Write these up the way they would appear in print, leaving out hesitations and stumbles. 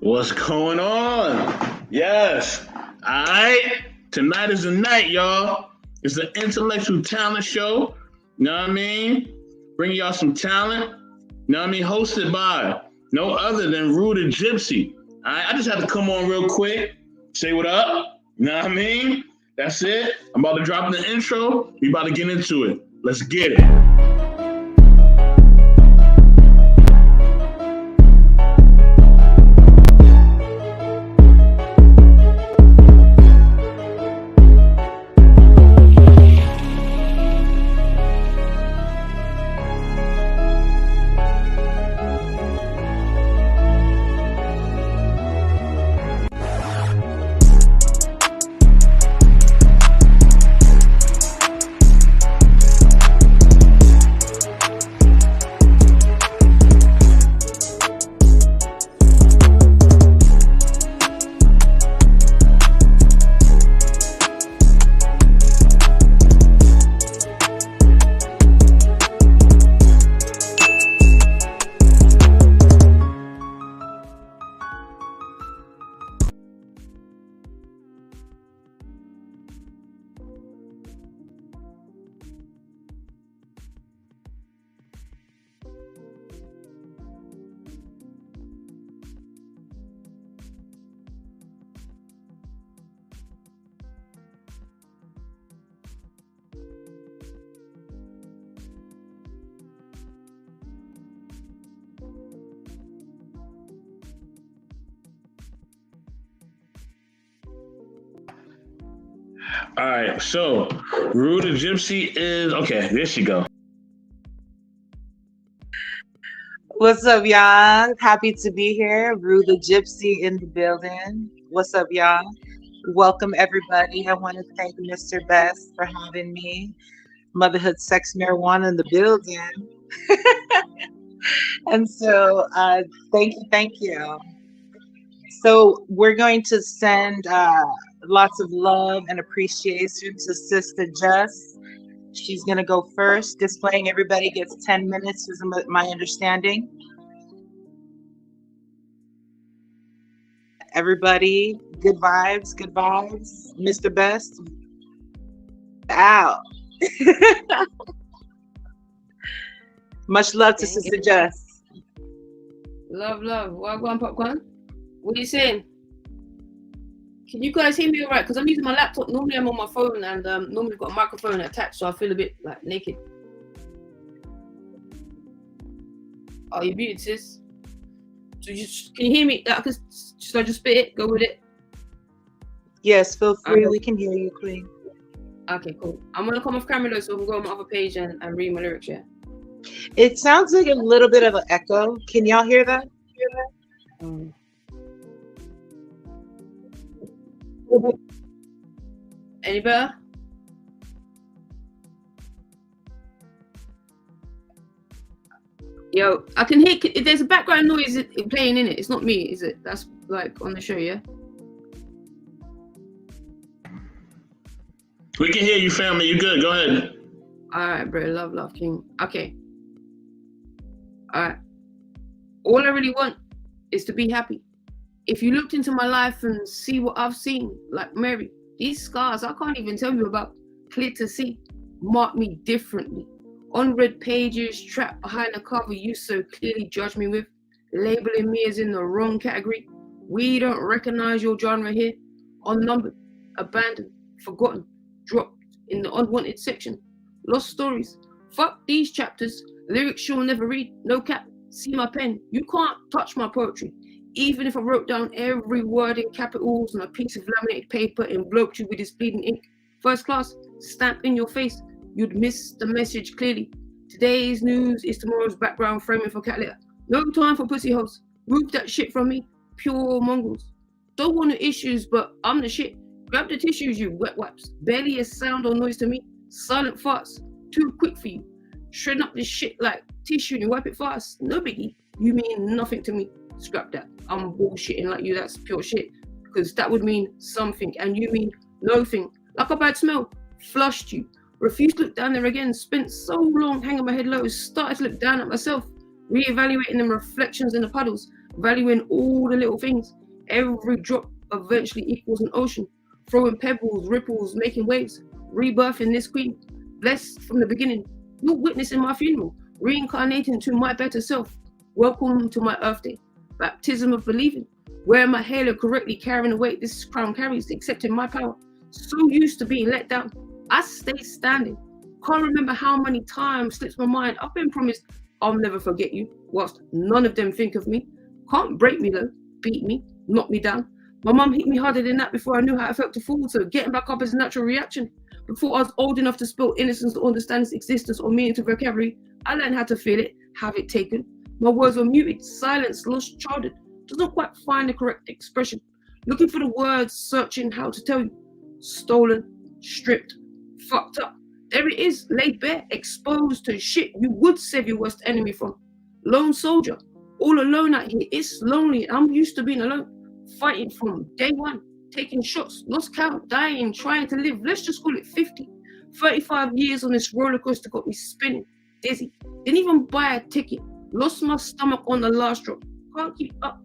What's going on? Yes. All right. Tonight is the night, y'all. It's the intellectual talent show. You know what I mean? Bringing y'all some talent. You know what I mean? Hosted by no other than Rooted Gypsy. All right. I just had to come on real quick, say what up. You know what I mean? That's it. I'm about to drop the intro. We about to get into it. Let's get it. All right, so Rooted Gypsy is okay. There she go. What's up, y'all? Happy to be here. Rue the Gypsy in the building. What's up, y'all? Welcome, everybody. I want to thank Mr. Best for having me. Motherhood, Sex, Marijuana in the building. And so, thank you. So, we're going to send lots of love and appreciation to Sister Jess. She's going to go first. Displaying everybody gets 10 minutes, is my understanding. Everybody, good vibes, good vibes. Mr. Best, out. Much love to Sister Jess. Love. Wagwan popcorn. What are you saying? Can you guys hear me all right? Because I'm using my laptop. Normally I'm on my phone and normally I've got a microphone attached, so I feel a bit like naked. Oh, you muted, sis. So can you hear me? Should I just spit it? Go with it? Yes, feel free. Okay. We can hear you, Queen. Okay, cool. I'm going to come off camera though, so I can go on my other page and read my lyrics, yeah? It sounds like a little bit of an echo. Can y'all hear that? Any better? Yo, I can hear. If there's a background noise playing in it, it's not me, is it? That's like on the show, yeah? We can hear you, family. You good? Go ahead. All right, bro. Love, King. Okay. All right. All I really want is to be happy. If you looked into my life and see what I've seen, like Mary, these scars I can't even tell you about, clear to see, mark me differently. Unread pages trapped behind the cover you so clearly judge me with, labeling me as in the wrong category. We don't recognize your genre here. Unnumbered, abandoned, forgotten, dropped in the unwanted section. Lost stories. Fuck these chapters. Lyrics you'll never read. No cap. See my pen. You can't touch my poetry. Even if I wrote down every word in capitals on a piece of laminated paper and enveloped you with this bleeding ink, first class, stamped in your face, you'd miss the message clearly. Today's news is tomorrow's background framing for cat litter. No time for pussy hoes. Move that shit from me. Pure mongrels. Don't want no issues, but I'm the shit. Grab the tissues, you wet wipes. Barely a sound or noise to me. Silent farts. Too quick for you. Shredding up this shit like tissue and wipe it fast. No biggie. You mean nothing to me. Scrap that. I'm bullshitting like you. That's pure shit. Because that would mean something. And you mean nothing. Like a bad smell. Flushed you. Refused to look down there again. Spent so long hanging my head low. Started to look down at myself. Reevaluating them reflections in the puddles. valuing all the little things. Every drop eventually equals an ocean, throwing pebbles, ripples, making waves, rebirthing this queen. Blessed from the beginning, you're witnessing my funeral, reincarnating to my better self. Welcome to my Earth Day, baptism of believing, wearing my halo correctly, carrying the weight this crown carries, accepting my power. So used to being let down, I stay standing. Can't remember how many times slips my mind. I've been promised I'll never forget you, whilst none of them think of me. Can't break me though, beat me, knock me down. My mum hit me harder than that before I knew how it felt to fall, so getting back up is a natural reaction. Before I was old enough to spell innocence to understand its existence or meaning to vocabulary, I learned how to feel it, have it taken. My words were muted, silenced, lost childhood. Does not quite find the correct expression. Looking for the words, searching how to tell you. Stolen, stripped, fucked up. There it is, laid bare, exposed to shit you would save your worst enemy from. Lone soldier, all alone out here. It's lonely. I'm used to being alone. Fighting from day one, taking shots, lost count, dying, trying to live. Let's just call it 50. 35 years on this roller coaster got me spinning, dizzy. Didn't even buy a ticket. Lost my stomach on the last drop. Can't keep up.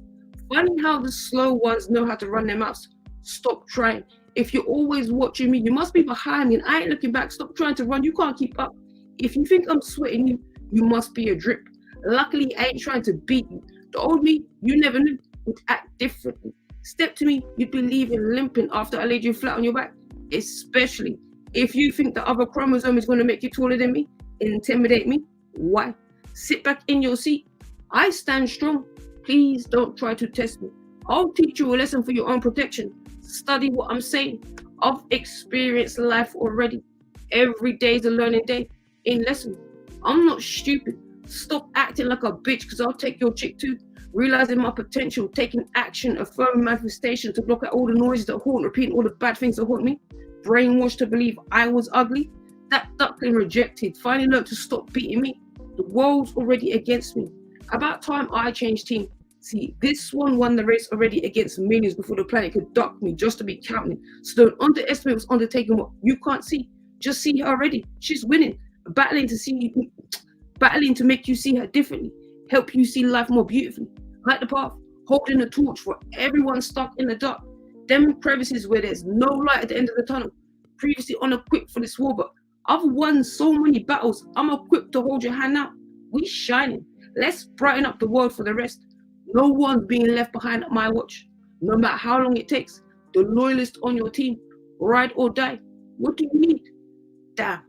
Finding how the slow ones know how to run their mouths. Stop trying. If you're always watching me, you must be behind me and I ain't looking back. Stop trying to run. You can't keep up. If you think I'm sweating you, you must be a drip. Luckily, I ain't trying to beat you. The old me, you never knew, would act differently. Step to me, you'd be leaving limping after I laid you flat on your back. Especially if you think the other chromosome is going to make you taller than me, intimidate me. Why? Sit back in your seat. I stand strong. Please don't try to test me. I'll teach you a lesson for your own protection. Study what I'm saying. I've experienced life already. Every day's a learning day. In lesson. I'm not stupid. Stop acting like a bitch because I'll take your chick too. Realizing my potential, taking action, affirming manifestation to block out all the noises that haunt, repeating all the bad things that haunt me. Brainwashed to believe I was ugly. That duckling rejected. Finally learned to stop beating me. The world's already against me. About time I changed team. See, this one won the race already against millions before the planet could duck me just to be counting. So don't underestimate what's undertaking what you can't see. Just see her already. She's winning. Battling to make you see her differently. Help you see life more beautifully. Light the path. Holding a torch for everyone stuck in the dark. Them crevices where there's no light at the end of the tunnel. Previously unequipped for this war, but I've won so many battles. I'm equipped to hold your hand now. We shining. Let's brighten up the world for the rest. No one's being left behind at my watch. No matter how long it takes. The loyalist on your team. Ride or die. What do you need? Damn.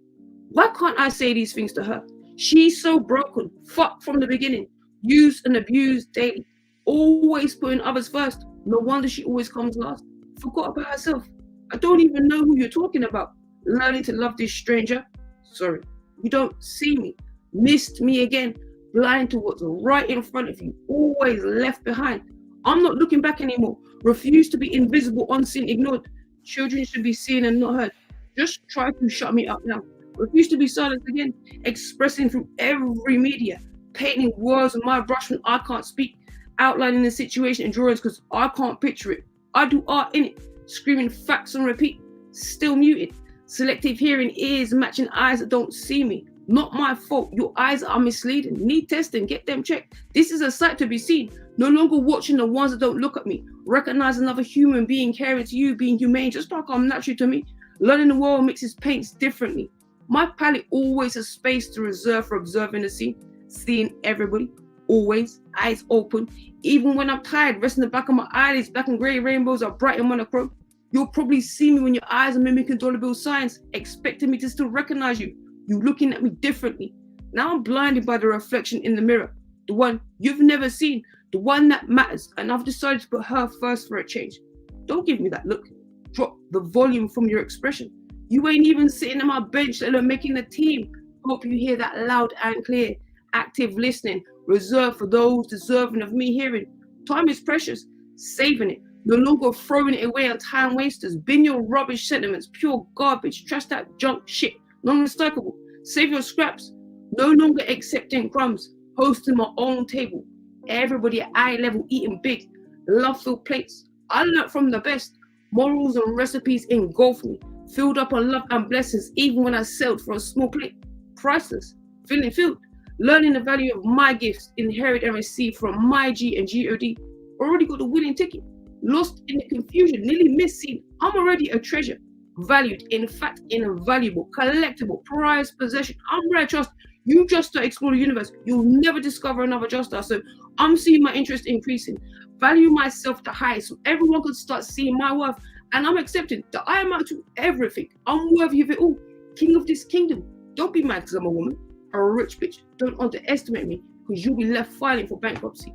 Why can't I say these things to her? She's so broken. Fucked from the beginning. Used and abused daily. Always putting others first. No wonder she always comes last. Forgot about herself. I don't even know who you're talking about. Learning to love this stranger. Sorry. You don't see me. Missed me again. Blind to what's right in front of you. Always left behind. I'm not looking back anymore. Refuse to be invisible, unseen, ignored. Children should be seen and not heard. Just try to shut me up now. Refuse to be silenced again. Expressing through every media. Painting words with my brush when I can't speak. Outlining the situation in drawings because I can't picture it. I do art in it. Screaming facts on repeat. Still muted. Selective hearing, ears matching eyes that don't see me. Not my fault. Your eyes are misleading. Need testing. Get them checked. This is a sight to be seen. No longer watching the ones that don't look at me. Recognize another human being caring to you, being humane, just like I'm natural to me. Learning the world mixes paints differently. My palette always has space to reserve for observing the scene. Seeing everybody. Always. Eyes open. Even when I'm tired, resting the back of my eyelids. Black and grey rainbows are bright and monochrome. You'll probably see me when your eyes are mimicking dollar bill signs, expecting me to still recognize you. You looking at me differently. Now I'm blinded by the reflection in the mirror. The one you've never seen. The one that matters. And I've decided to put her first for a change. Don't give me that look. Drop the volume from your expression. You ain't even sitting on my bench, let alone making the team. Hope you hear that loud and clear. Active listening. Reserved for those deserving of me hearing. Time is precious. Saving it. No longer throwing it away on time wasters. Bin your rubbish sentiments. Pure garbage. Trash that junk shit. Non-recyclable. Save your scraps. No longer accepting crumbs. Hosting my own table. Everybody at eye level eating big. Love-filled plates. I learned from the best. Morals and recipes engulf me. Filled up on love and blessings even when I settled for a small plate. Priceless. Feeling filled. learning the value of my gifts, inherit and receive from my G and God. Already got the winning ticket. Lost in the confusion, nearly missing. I'm already a treasure, valued, in fact, invaluable, collectible, prized possession. I'm rare, trust. You just start explore the universe. You'll never discover another just us. So I'm seeing my interest increasing. Value myself the highest so everyone could start seeing my worth. And I'm accepting that I amount to everything. I'm worthy of it all. King of this kingdom. Don't be mad because I'm a woman or a rich bitch. Don't underestimate me because you'll be left filing for bankruptcy.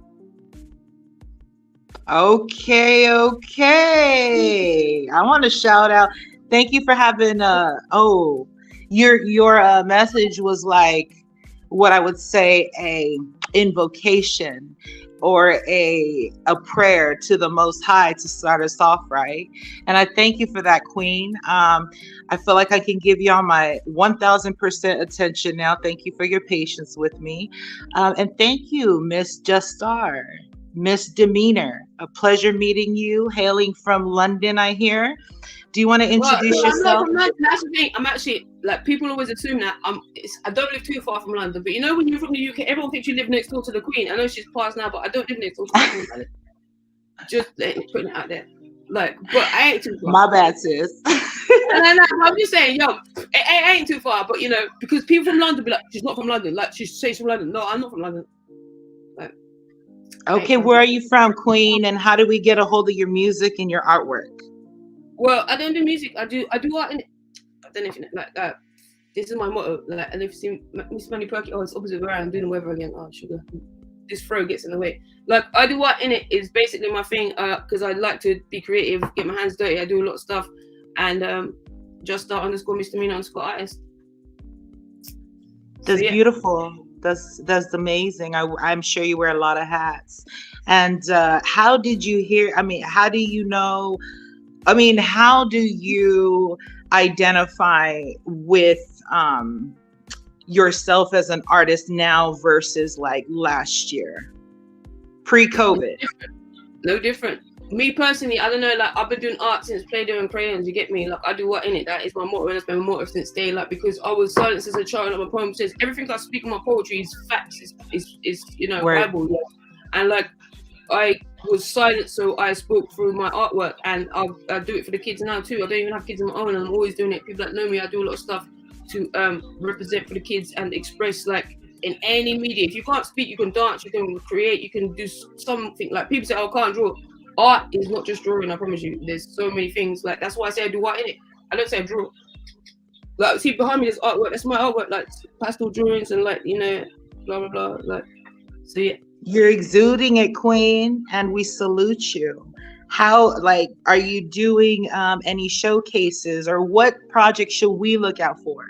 Okay. I want to shout out. Thank you for having your message was like what I would say a invocation or a prayer to the Most High to start us off right. And I thank you for that, Queen. I feel like I can give you all my 1000% attention now. Thank you for your patience with me. And thank you, Miss Just Star. Miss Demeanor, a pleasure meeting you, hailing from London, I hear. Do you want to introduce yourself? That's the thing. I'm actually, like, people always assume that I don't live too far from London, but you know when you're from the UK, everyone thinks you live next door to the Queen. I know she's passed now, but I don't live next door to the Queen. Just putting it out there. Like, but I ain't too far. My bad, sis. No, I'm just saying, yo, it ain't too far, but you know, because people from London be like, she's not from London. Like, she says from London. No, I'm not from London. Like, okay, where are you from, Queen? And how do we get a hold of your music and your artwork? Well, I don't do music. I do art in it. I don't know if you know, like that. This is my motto. Like, and if you see Miss Money Perky, it's opposite where I'm doing the weather again. Oh, sugar. This throw gets in the way. Like, I do art in it is basically my thing because I like to be creative, get my hands dirty. I do a lot of stuff, and just start _misdemeanor_artist. That's beautiful. That's amazing. I'm sure you wear a lot of hats. And how did you hear? I mean, how do you know? I mean, how do you identify with yourself as an artist now versus like last year, pre-COVID? No different. Me personally, I don't know, like I've been doing art since Play-Doh and crayons, you get me? Like I do what in it, that is my motto, and that's been my motto since day, like because I was silenced as a child, like my poem says, everything I speak in my poetry is facts, is you know, Bible, yeah. And like I was silent, so I spoke through my artwork, and I do it for the kids now too. I don't even have kids of my own, and I'm always doing it. People that know me, I do a lot of stuff to represent for the kids and express, like in any media. If you can't speak, you can dance, you can create, you can do something. Like people say, oh, I can't draw. Art is not just drawing, I promise you. There's so many things. Like that's why I say I do art in it. I don't say I draw. Like see behind me, there's artwork. That's my artwork, like pastel drawings and like, you know, blah blah blah. Like, so yeah. You're exuding it, Queen, and we salute you. How, like, are you doing any showcases, or what projects should we look out for?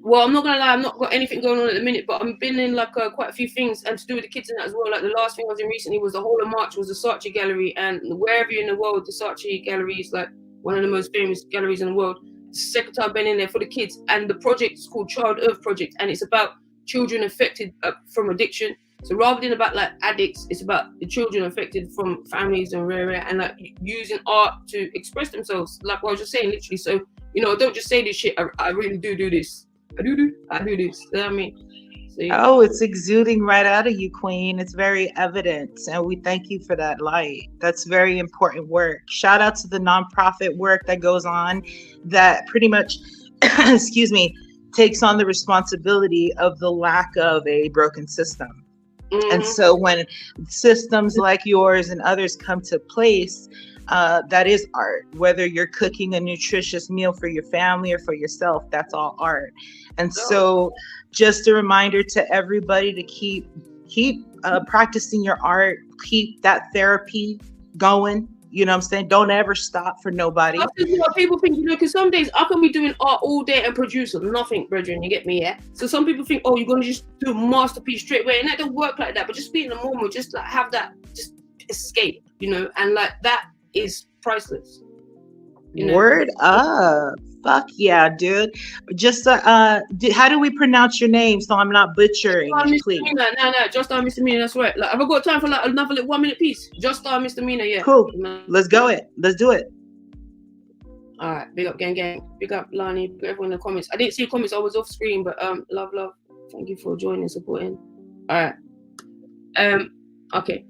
Well, I'm not gonna lie, I've not got anything going on at the minute, but I've been in like quite a few things, and to do with the kids and that as well. Like the last thing I was in recently was the whole of March was the Saatchi Gallery, and wherever you're in the world, the Saatchi Gallery is like one of the most famous galleries in the world. It's the second time I've been in there for the kids, and the project is called Child Earth Project, and it's about children affected from addiction. So rather than about like addicts, it's about the children affected from families and and like using art to express themselves. Like what I was just saying, literally. So, you know, I don't just say this shit. I really do this. I do this. You know what I mean? So, yeah. Oh, it's exuding right out of you, Queen. It's very evident, and we thank you for that light. That's very important work. Shout out to the nonprofit work that goes on, that pretty much, excuse me, takes on the responsibility of the lack of a broken system. And so when systems like yours and others come to place, that is art. Whether you're cooking a nutritious meal for your family or for yourself, that's all art. And so just a reminder to everybody to keep practicing your art, keep that therapy going. You know what I'm saying? Don't ever stop for nobody. That's what people think, you know, because some days I can be doing art all day and produce nothing, brethren, you get me, yeah? So some people think, oh, you're going to just do a masterpiece straight away, and that don't work like that, but just be in the moment, just like have that, just escape, you know, and like that is priceless. You know? Word up. Fuck yeah, dude. Just how do we pronounce your name so I'm not butchering? Please. No, Just Star Misdemeanor, that's right. Like, have I got time for like another like 1 minute piece? Just Star Misdemeanor, yeah. Cool. Let's do it. All right, big up gang. Big up Lani, big up everyone in the comments. I didn't see comments, I was off screen, but love. Thank you for joining, supporting. All right. Okay.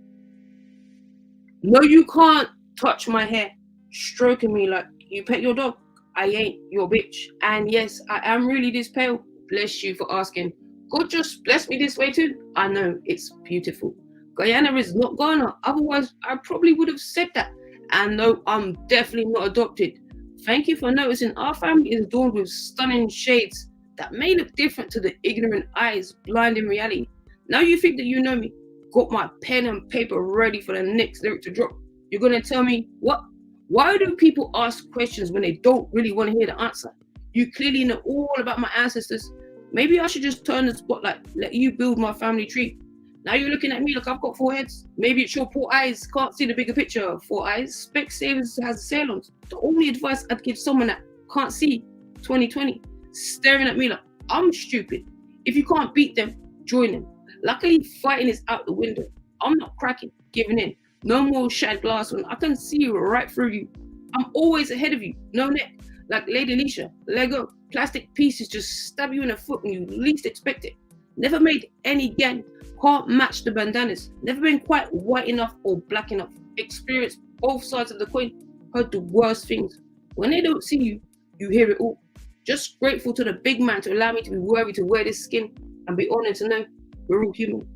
No, you can't touch my hair, stroking me like you pet your dog. I ain't your bitch. And yes, I am really this pale. Bless you for asking. God just bless me this way too. I know, it's beautiful. Guyana is not Ghana. Otherwise, I probably would have said that. And no, I'm definitely not adopted. Thank you for noticing our family is adorned with stunning shades that may look different to the ignorant eyes blind in reality. Now you think that you know me. Got my pen and paper ready for the next lyric to drop. You're gonna tell me what? Why do people ask questions when they don't really want to hear the answer? You clearly know all about my ancestors. Maybe I should just turn the spotlight, let you build my family tree. Now you're looking at me like I've got 4 heads. Maybe it's your poor eyes can't see the bigger picture. 4 eyes. Specsavers has sailons. The only advice I'd give someone that can't see 2020, staring at me like I'm stupid. If you can't beat them, join them. Luckily, fighting is out the window. I'm not cracking, giving in. No more shattered glass when I can see right through you. I'm always ahead of you, no neck. Like Lady Alicia, Lego, plastic pieces just stab you in the foot when you least expect it. Never made any gang, can't match the bandanas. Never been quite white enough or black enough. Experienced both sides of the coin, heard the worst things. When they don't see you, you hear it all. Just grateful to the big man to allow me to be worthy to wear this skin and be honored to know we're all human.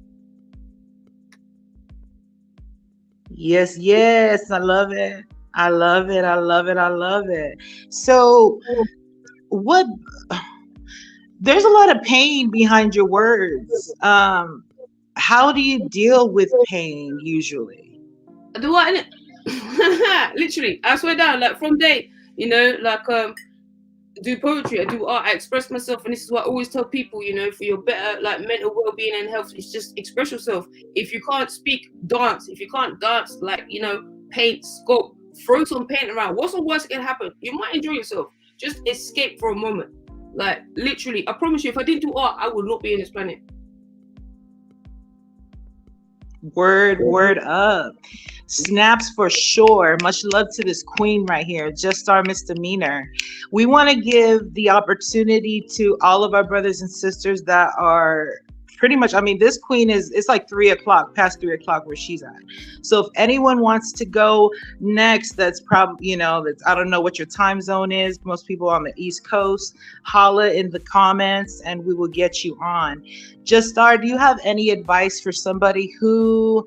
Yes, yes, I love it. I love it. I love it. I love it. So, what? There's a lot of pain behind your words. How do you deal with pain usually? Do what? Literally, I swear down. Like from day, like do poetry, I do art, I express myself, and this is what I always tell people, for your better like mental well-being and health, it's just express yourself. If you can't speak, dance. If you can't dance, like paint, sculpt, throw some paint around. What's the worst that can happen? You might enjoy yourself. Just escape for a moment. Like literally, I promise you, if I didn't do art, I would not be on this planet. Word up. Snaps for sure. Much love to this queen right here, just our misdemeanor. We want to give the opportunity to all of our brothers and sisters that are pretty much, this queen it's like 3 o'clock, past 3 o'clock where she's at. So if anyone wants to go next, that's probably, that's, I don't know what your time zone is. Most people on the East Coast, holla in the comments and we will get you on. Justar, do you have any advice for somebody who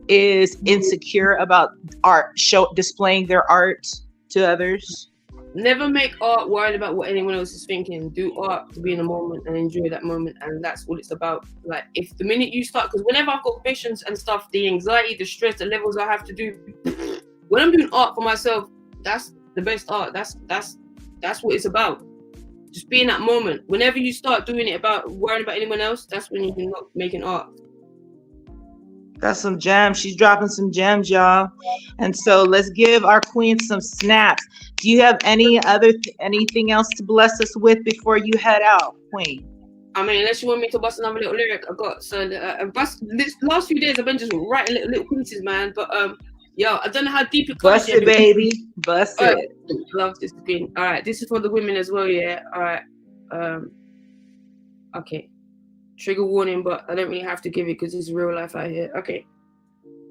is insecure about art, displaying their art to others? Never make art worried about what anyone else is thinking. Do art to be in the moment and enjoy that moment, and that's what it's about. Like if the minute you start, because whenever I've got patients and stuff, the anxiety, the stress, the levels I have to do, when I'm doing art for myself, that's the best art. That's what it's about. Just be in that moment. Whenever you start doing it about worrying about anyone else, that's when you're not making art. That's some gems. She's dropping some gems, y'all. And so let's give our queen some snaps. Do you have anything else to bless us with before you head out, queen? Unless you want me to bust another little lyric, I got this last few days I've been just writing little pieces, man. But I don't know how deep it goes. Bust it, baby. Bust it. Love this queen. All right, this is for the women as well, yeah. All right. Okay. Trigger warning, but I don't really have to give it because it's real life out here. Okay.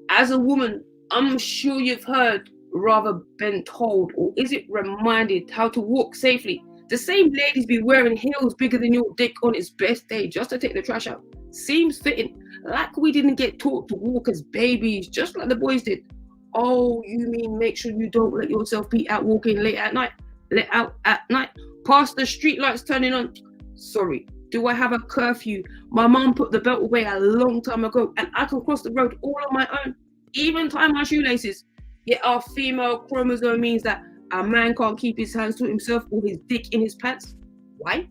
As a woman, I'm sure you've heard, rather been told, or is it reminded how to walk safely? The same ladies be wearing heels bigger than your dick on its best day just to take the trash out. Seems fitting. Like we didn't get taught to walk as babies, just like the boys did. Oh, you mean make sure you don't let yourself be out walking late at night? Let out at night, past the street lights turning on. Sorry. Do I have a curfew? My mom put the belt away a long time ago and I can cross the road all on my own, even tie my shoelaces. Yet our female chromosome means that a man can't keep his hands to himself or his dick in his pants. Why?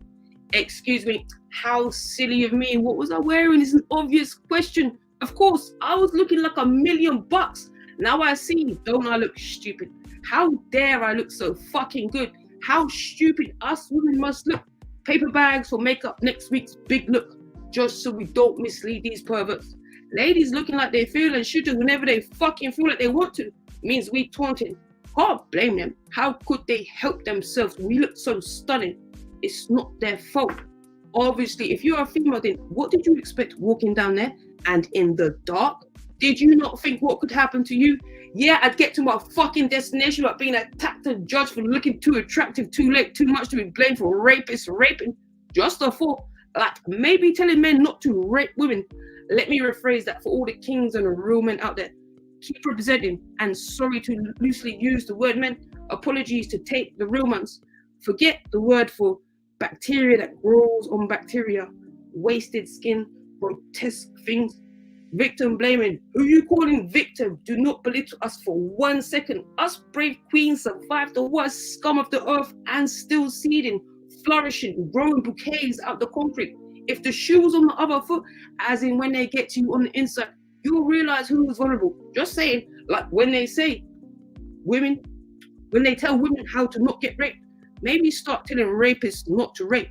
Excuse me, how silly of me. What was I wearing is an obvious question. Of course, I was looking like $1,000,000. Now I see, don't I look stupid? How dare I look so fucking good? How stupid us women must look. Paper bags for makeup next week's big look, just so we don't mislead these perverts. Ladies looking like they feel and shooting whenever they fucking feel like they want to means we taunting. Can't blame them. How could they help themselves? We look so stunning. It's not their fault. Obviously, if you're a female, then what did you expect walking down there and in the dark? Did you not think what could happen to you? Yeah, I'd get to my fucking destination without being attacked and judged for looking too attractive, too late, too much to be blamed for rapists raping. Just a thought, like maybe telling men not to rape women. Let me rephrase that for all the kings and real men out there. Keep representing, and sorry to loosely use the word men. Apologies to take the real ones. Forget the word for bacteria that grows on bacteria. Wasted skin, grotesque things. Victim blaming. Who you calling victim? Do not belittle us for 1 second. Us brave queens survived the worst scum of the earth and still seeding, flourishing, growing bouquets out the concrete. If the shoe was on the other foot, as in when they get to you on the inside, you'll realize who was vulnerable. Just saying, like when they say women, when they tell women how to not get raped, maybe start telling rapists not to rape.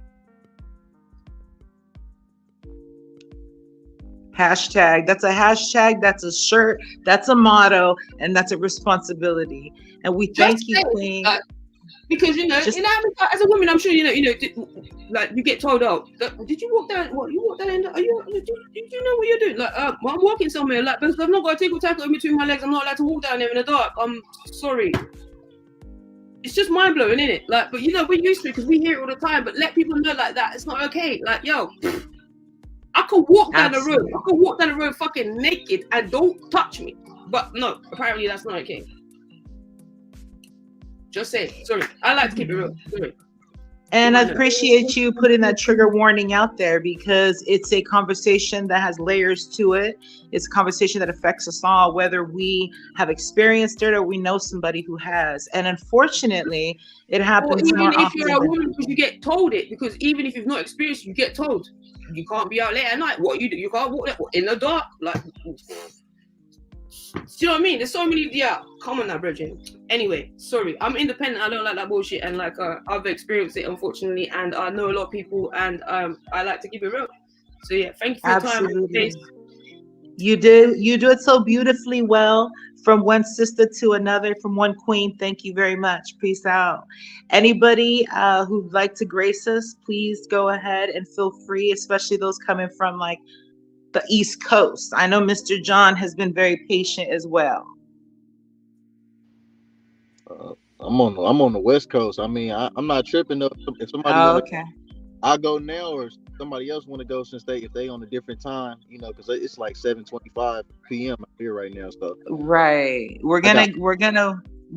Hashtag. That's a hashtag. That's a shirt. That's a motto, and that's a responsibility. And we thank you, Queen. Because as a woman, I'm sure like you get told, oh, did you walk down? What you walk down? Do you know what you're doing? Like, I'm walking somewhere, like, because I've not got a tickle tackle in between my legs. I'm not allowed to walk down there in the dark. I'm sorry. It's just mind blowing, isn't it? Like, but we're used to it because we hear it all the time. But let people know like that. It's not okay. Like, yo. I could walk down the road. I could walk down the road fucking naked and don't touch me. But no, apparently that's not okay. Just say, sorry. I like to keep it real. Sorry. And I appreciate you putting that trigger warning out there, because it's a conversation that has layers to it. It's a conversation that affects us all, whether we have experienced it or we know somebody who has. And unfortunately, it happens more often. Even if you're a woman, because you get told it, because even if you've not experienced it, you get told. You can't be out late at night. What you do? You can't walk in the dark. Like, do you know what I mean? There's so many. Yeah, come on now, Bridget. Anyway, sorry. I'm independent. I don't like that bullshit, and like I've experienced it, unfortunately, and I know a lot of people, and I like to keep it real. So yeah, thank you for your time. You do it so beautifully well, from one sister to another, from one queen. Thank you very much. Peace out. Anybody who'd like to grace us, please go ahead and feel free, especially those coming from like the East Coast. I know Mr. John has been very patient as well. I'm on the West Coast. I mean, I'm not tripping though. If somebody okay. I'll go now, or somebody else want to go, since if they on a different time, because it's like 7:25 p.m. here right now. So right, we're gonna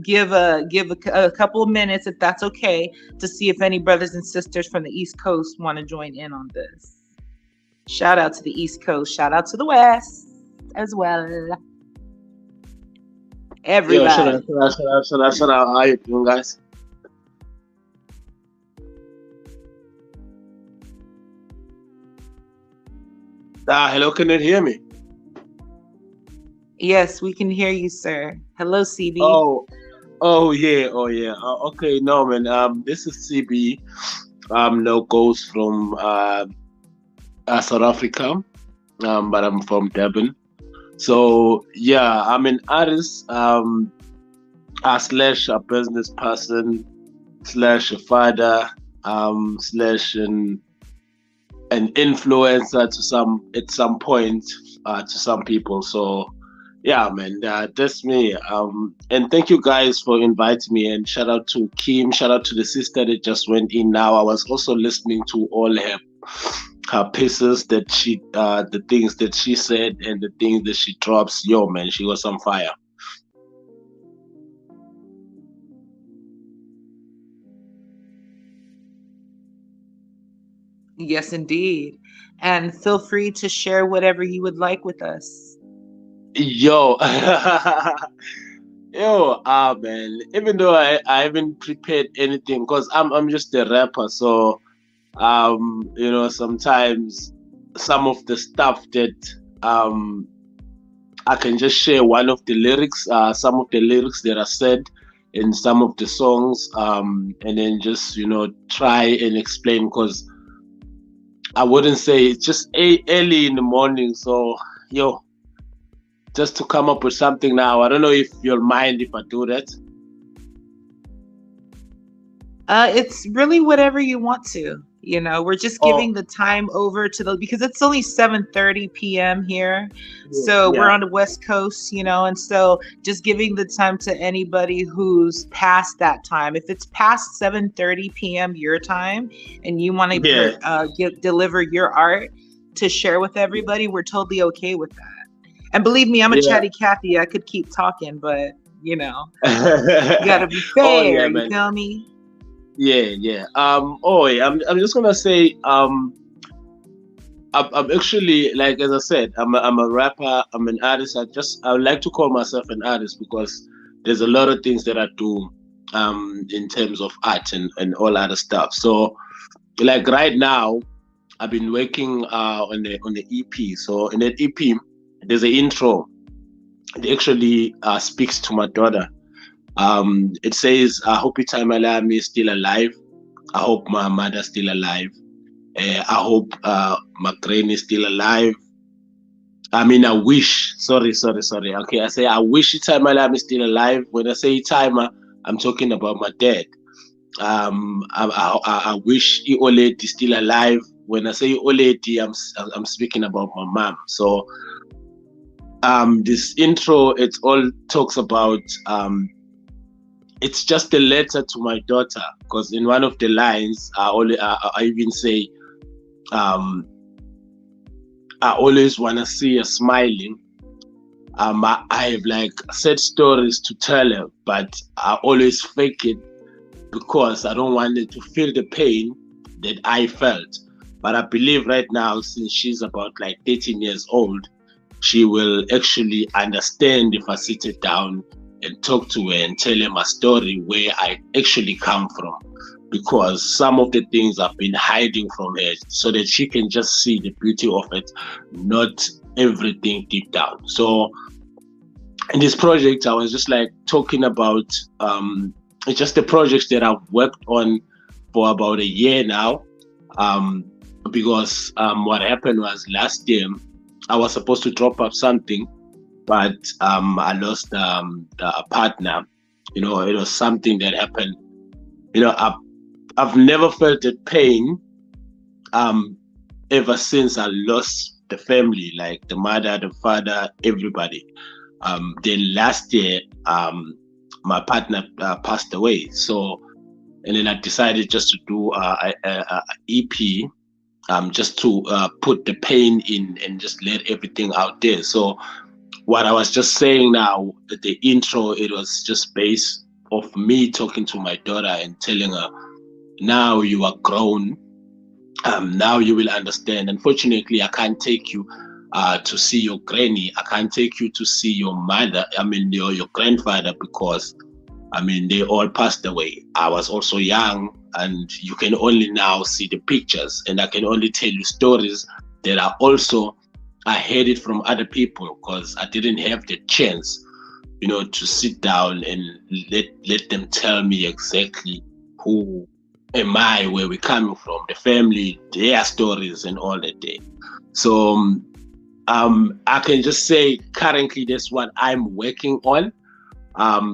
give a couple of minutes, if that's okay, to see if any brothers and sisters from the East Coast want to join in on this. Shout out to the East Coast. Shout out to the West as well. Everybody. Yeah, shout out. How you doing, guys? Hello, can you hear me? Yes, we can hear you, sir. Hello, CB. Oh yeah. Okay, no, man. This is CB. No goes from South Africa, but I'm from Durban. So yeah, I'm an artist, slash a business person, slash a father, slash an influencer at some point to some people. So yeah, man, that's me. And thank you guys for inviting me. And shout out to Kim. Shout out to the sister that just went in now. I was also listening to all her pieces that she, the things that she said and the things that she drops. Yo, man, she was on fire. Yes, indeed. And feel free to share whatever you would like with us. Yo, man, even though I haven't prepared anything, because I'm just a rapper, so sometimes some of the stuff that I can just share one of the lyrics, some of the lyrics that are said in some of the songs, and then just try and explain, because I wouldn't say it's just early in the morning, so just to come up with something now. I don't know if you'll mind if I do that. It's really whatever you want to. You know, we're just Oh. giving the time over to because it's only 7:30 p.m. here. So we're on the West Coast, you know, and so just giving the time to anybody who's past that time. If it's past 7:30 p.m. your time and you want to deliver your art to share with everybody, we're totally okay with that. And believe me, I'm a chatty Cathy. I could keep talking, but you know, you gotta be fair. You feel me? Yeah. I'm just gonna say, I'm actually, like, as I said, I'm a rapper, I'm an artist. I would like to call myself an artist because there's a lot of things that I do in terms of art and all other stuff. So like right now, I've been working on the EP. So in that EP, there's an intro. It actually speaks to my daughter. It says, I hope Itamalami is still alive. I hope my mother's still alive. I hope my granny is still alive. I mean, I wish. Sorry. Okay, I say I wish Itamalami is still alive. When I say Itima, I'm talking about my dad. I wish Ioleti is still alive. When I say Ioleti, I'm speaking about my mom. So this intro, it all talks about it's just a letter to my daughter, because in one of the lines I even say I always want to see her smiling. I have like sad stories to tell her, but I always fake it because I don't want her to feel the pain that I felt. But I believe right now, since she's about like 13 years old, she will actually understand if I sit her down and talk to her and tell her my story, where I actually come from, because some of the things I've been hiding from her so that she can just see the beauty of it, not everything deep down. So in this project, I was just like talking about it's just the projects that I've worked on for about a year now, because what happened was last year I was supposed to drop up something, but I lost a partner. You know, it was something that happened. You know, I've never felt that pain ever since I lost the family, like the mother, the father, everybody. Then last year, my partner passed away. So, and then I decided just to do a EP, just to put the pain in and just let everything out there. So what I was just saying now, the intro, it was just based off me talking to my daughter and telling her, now you are grown, now you will understand. Unfortunately, I can't take you to see your granny. I can't take you to see your mother, your grandfather, because they all passed away. I was also young, and you can only now see the pictures, and I can only tell you stories that are also, I heard it from other people, because I didn't have the chance, to sit down and let them tell me exactly who am I, where we're coming from, the family, their stories and all that day. So I can just say currently that's what I'm working on.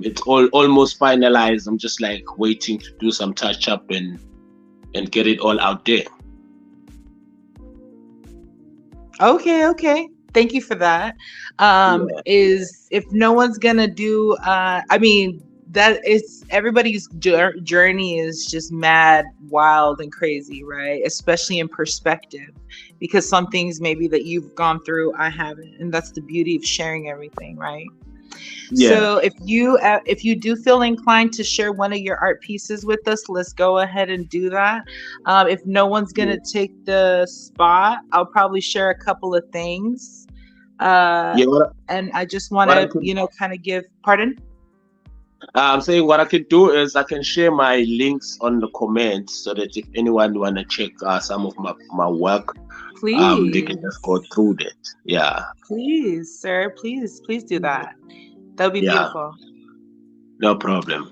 It's almost finalized. I'm just like waiting to do some touch up and get it all out there. Okay. Thank you for that. Is if no one's gonna do, that is, everybody's journey is just mad, wild, and crazy, right? Especially in perspective, because some things maybe that you've gone through, I haven't, and that's the beauty of sharing everything, right? Yeah. So if you do feel inclined to share one of your art pieces with us, let's go ahead and do that. If no one's gonna take the spot, I'll probably share a couple of things. And I just want to, kind of give. Pardon? I'm saying what I can do is I can share my links on the comments so that if anyone want to check some of my work, please, they can just go through that. Yeah. Please, sir. Please do that. That would be beautiful. No problem.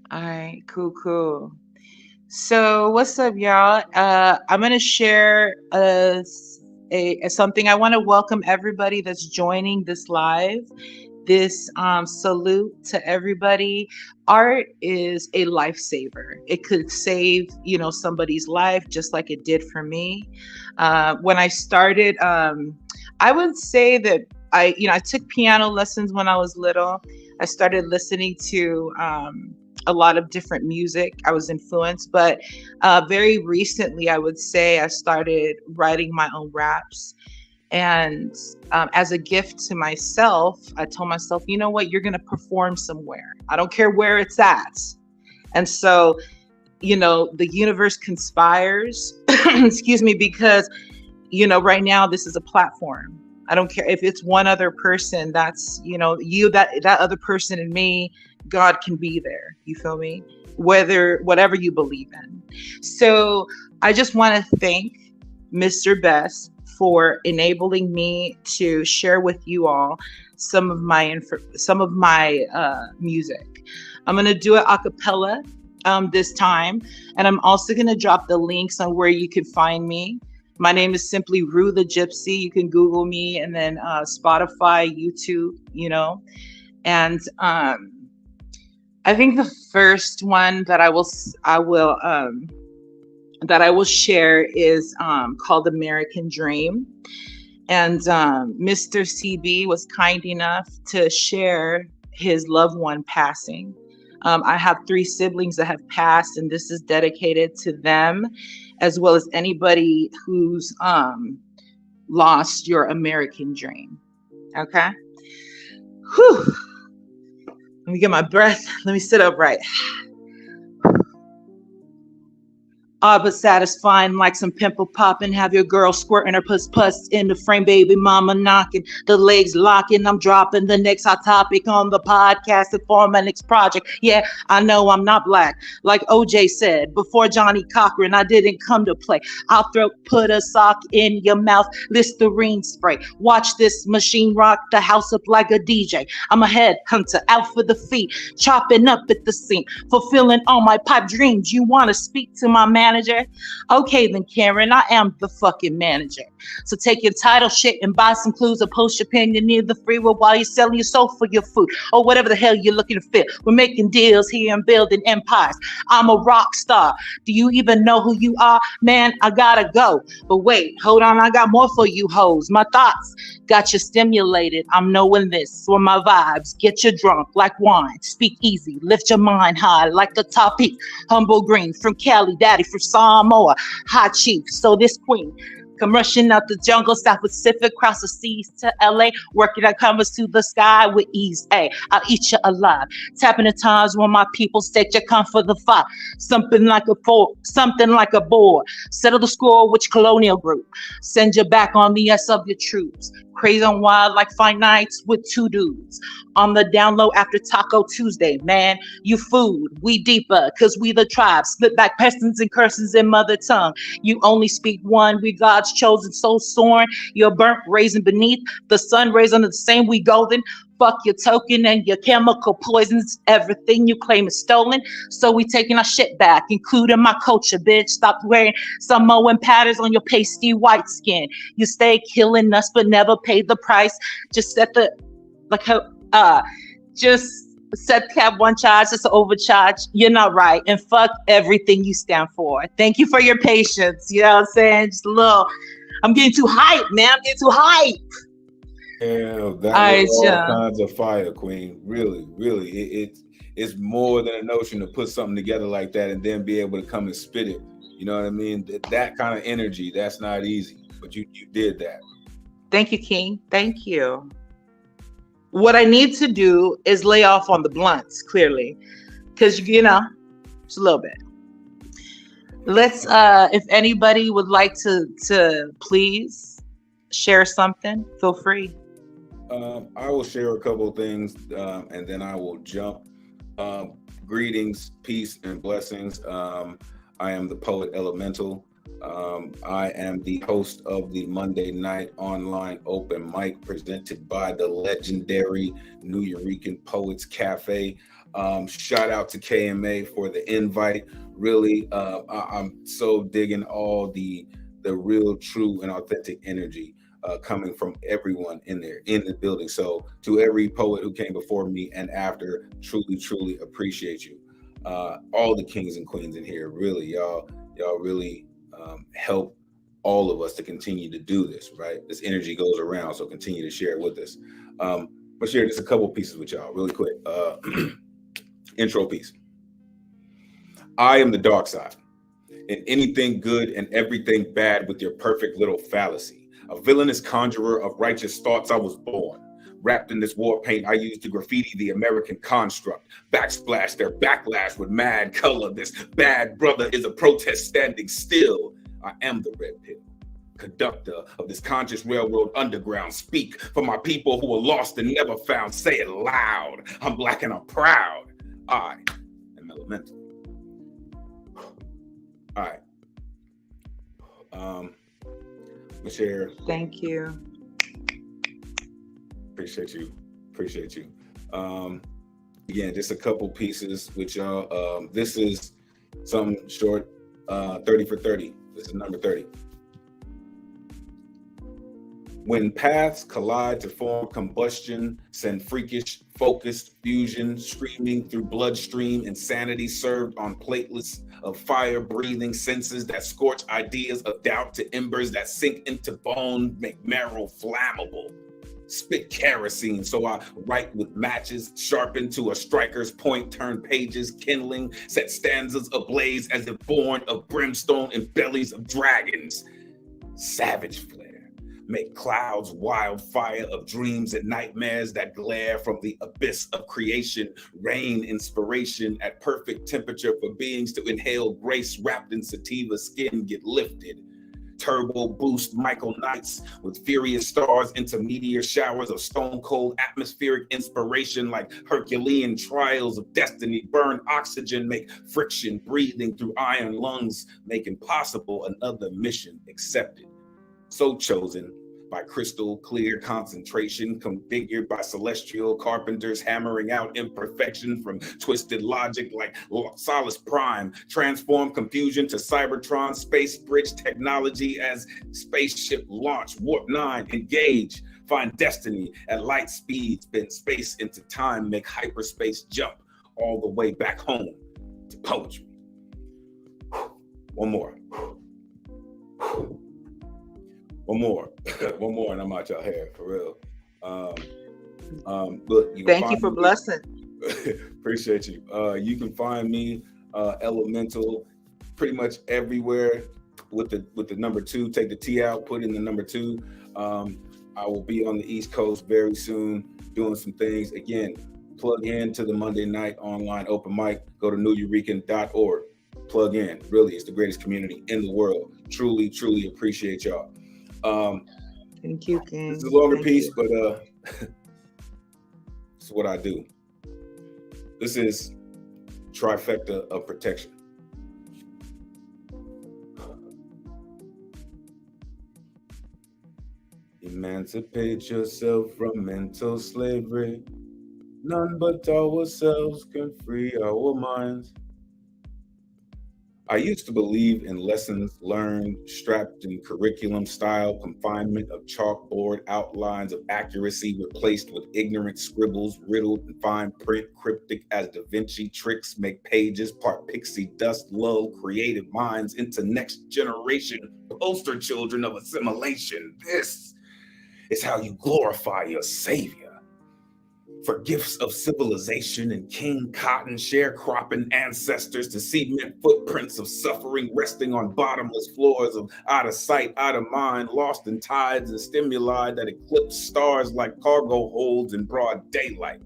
All right. Cool. So what's up, y'all? I'm gonna share something. I want to welcome everybody that's joining this live. this salute to everybody. Art is a lifesaver. It could save, somebody's life just like it did for me. When I started, I would say that I took piano lessons when I was little. I started listening to a lot of different music. I was influenced, but very recently, I would say I started writing my own raps. And as a gift to myself, I told myself, you know what, you're going to perform somewhere. I don't care where it's at. And so, the universe conspires, excuse me, because, right now this is a platform. I don't care if it's one other person, that's, that other person and me, God can be there. You feel me? Whatever you believe in. So I just want to thank Mr. Best for enabling me to share with you all some of my music. I'm going to do it a cappella this time. And I'm also going to drop the links on where you can find me. My name is simply Rue the Gypsy. You can Google me, and then Spotify, YouTube, and I think the first one that I will share is called American Dream. And Mr. CB was kind enough to share his loved one passing. I have 3 siblings that have passed, and this is dedicated to them, as well as anybody who's lost your American dream. Okay? Whew. Let me get my breath. Let me sit upright. But satisfying like some pimple popping. Have your girl squirting her puss in the frame, baby mama knocking, the legs locking. I'm dropping the next hot topic on the podcast and for my next project. Yeah, I know I'm not black. Like OJ said, before Johnny Cochran, I didn't come to play. I'll put a sock in your mouth, Listerine spray. Watch this machine rock the house up like a DJ. I'm a headhunter, out for the feet, chopping up at the seam, fulfilling all my pipe dreams. You want to speak to my manager? Okay, then Karen, I am the fucking manager. So take your title shit and buy some clues or post your opinion near the freeway while you're selling your soul for your food or whatever the hell you're looking to fit. We're making deals here and building empires. I'm a rock star. Do you even know who you are? Man, I gotta go. But wait, hold on, I got more for you hoes. My thoughts got you stimulated. I'm knowing this for my vibes. Get you drunk like wine. Speak easy. Lift your mind high like the top peak. Humble green from Cali, daddy from Samoa. High chief, so this queen. Come rushing out the jungle, South Pacific, cross the seas to LA, working our canvas to the sky with ease. Hey, I'll eat you alive. Tapping the times when my people state you come for the fight. Something like a board. Settle the score with your colonial group. Send you back on the S of your troops. Crazy and wild like fight nights with 2 dudes. On the down low after Taco Tuesday, man, you food, we deeper, cause we the tribe. Split back pestilence and curses in mother tongue. You only speak one, we God's chosen soul soaring. You're burnt, raising beneath the sun rays under the same, we golden. Fuck your token and your chemical poisons. Everything you claim is stolen. So we taking our shit back, including my culture, bitch. Stop wearing Samoan patterns on your pasty white skin. You stay killing us, but never pay the price. Just set cap one charge, just overcharge. You're not right. And fuck everything you stand for. Thank you for your patience. You know what I'm saying? Just a little, I'm getting too hype, man. I'm getting too hype. Hell, that was all kinds of fire, Queen. Really, really. It's more than a notion to put something together like that and then be able to come and spit it. You know what I mean? That kind of energy, that's not easy. But you did that. Thank you, King. Thank you. What I need to do is lay off on the blunts, clearly. Because, just a little bit. Let's, if anybody would like to please share something, feel free. I will share a couple of things and then I will jump. Greetings, peace, and blessings. I am the poet Elemental. I am the host of the Monday night online open mic presented by the legendary New Eurekan Poets Cafe. Shout out to KMA for the invite. Really, I'm so digging all the real, true, and authentic energy. coming from everyone in the building. So to every poet who came before me and after, truly appreciate you. All the kings and queens in here, really, y'all really help all of us to continue to do this, right? This energy goes around, so continue to share it with us. But share just a couple pieces with y'all really quick. Intro piece. I am the dark side, and anything good and everything bad with your perfect little fallacy. A villainous conjurer of righteous thoughts I was born. Wrapped in this war paint, I used to graffiti the American construct. Backsplash their backlash with mad color. This bad brother is a protest standing still. I am the red pill. Conductor of this conscious railroad underground. Speak for my people who are lost and never found. Say it loud. I'm black and I'm proud. I am elemental. All right. Michelle. Thank you. Appreciate you. Again, just a couple pieces with y'all. This is some short 30 for 30. This is number 30. When paths collide to form combustion, send freakish, focused fusion, screaming through bloodstream, insanity served on platelets of fire-breathing senses that scorch ideas of doubt to embers that sink into bone, make marrow flammable. Spit kerosene, so I write with matches, sharpened to a striker's point, turn pages, kindling, set stanzas ablaze as if born of brimstone and bellies of dragons. Savage flare, make clouds wildfire of dreams and nightmares that glare from the abyss of creation, rain inspiration at perfect temperature for beings to inhale grace wrapped in sativa skin get lifted. Turbo boost Michael Knights with furious stars into meteor showers of stone cold atmospheric inspiration like Herculean trials of destiny. Burn oxygen, make friction breathing through iron lungs, make impossible another mission accepted. So chosen by crystal clear concentration, configured by celestial carpenters hammering out imperfection from twisted logic like Solus Prime, transform confusion to Cybertron space bridge technology as spaceship launch, warp 9, engage, find destiny at light speed, spin space into time, make hyperspace jump all the way back home to poetry. One more, and I'm out y'all hair for real. Look, Thank you for blessing. Appreciate you. You can find me Elemental pretty much everywhere with the number 2. Take the T out, put in the number 2. I will be on the East Coast very soon doing some things. Again, plug in to the Monday night online open mic. Go to neweurekan.org. Plug in. Really, it's the greatest community in the world. Truly appreciate y'all. Thank you, King. It's a longer piece, but it's what I do. This is trifecta of protection. Emancipate yourself from mental slavery. None but ourselves can free our minds. I used to believe in lessons learned, strapped in curriculum style confinement of chalkboard outlines of accuracy replaced with ignorant scribbles, riddled in fine print, cryptic as Da Vinci tricks, make pages, part pixie dust, lull creative minds into next generation poster children of assimilation. This is how you glorify your savior. For gifts of civilization and King Cotton sharecropping ancestors to cement footprints of suffering resting on bottomless floors of out of sight, out of mind, lost in tides and stimuli that eclipse stars like cargo holds in broad daylight.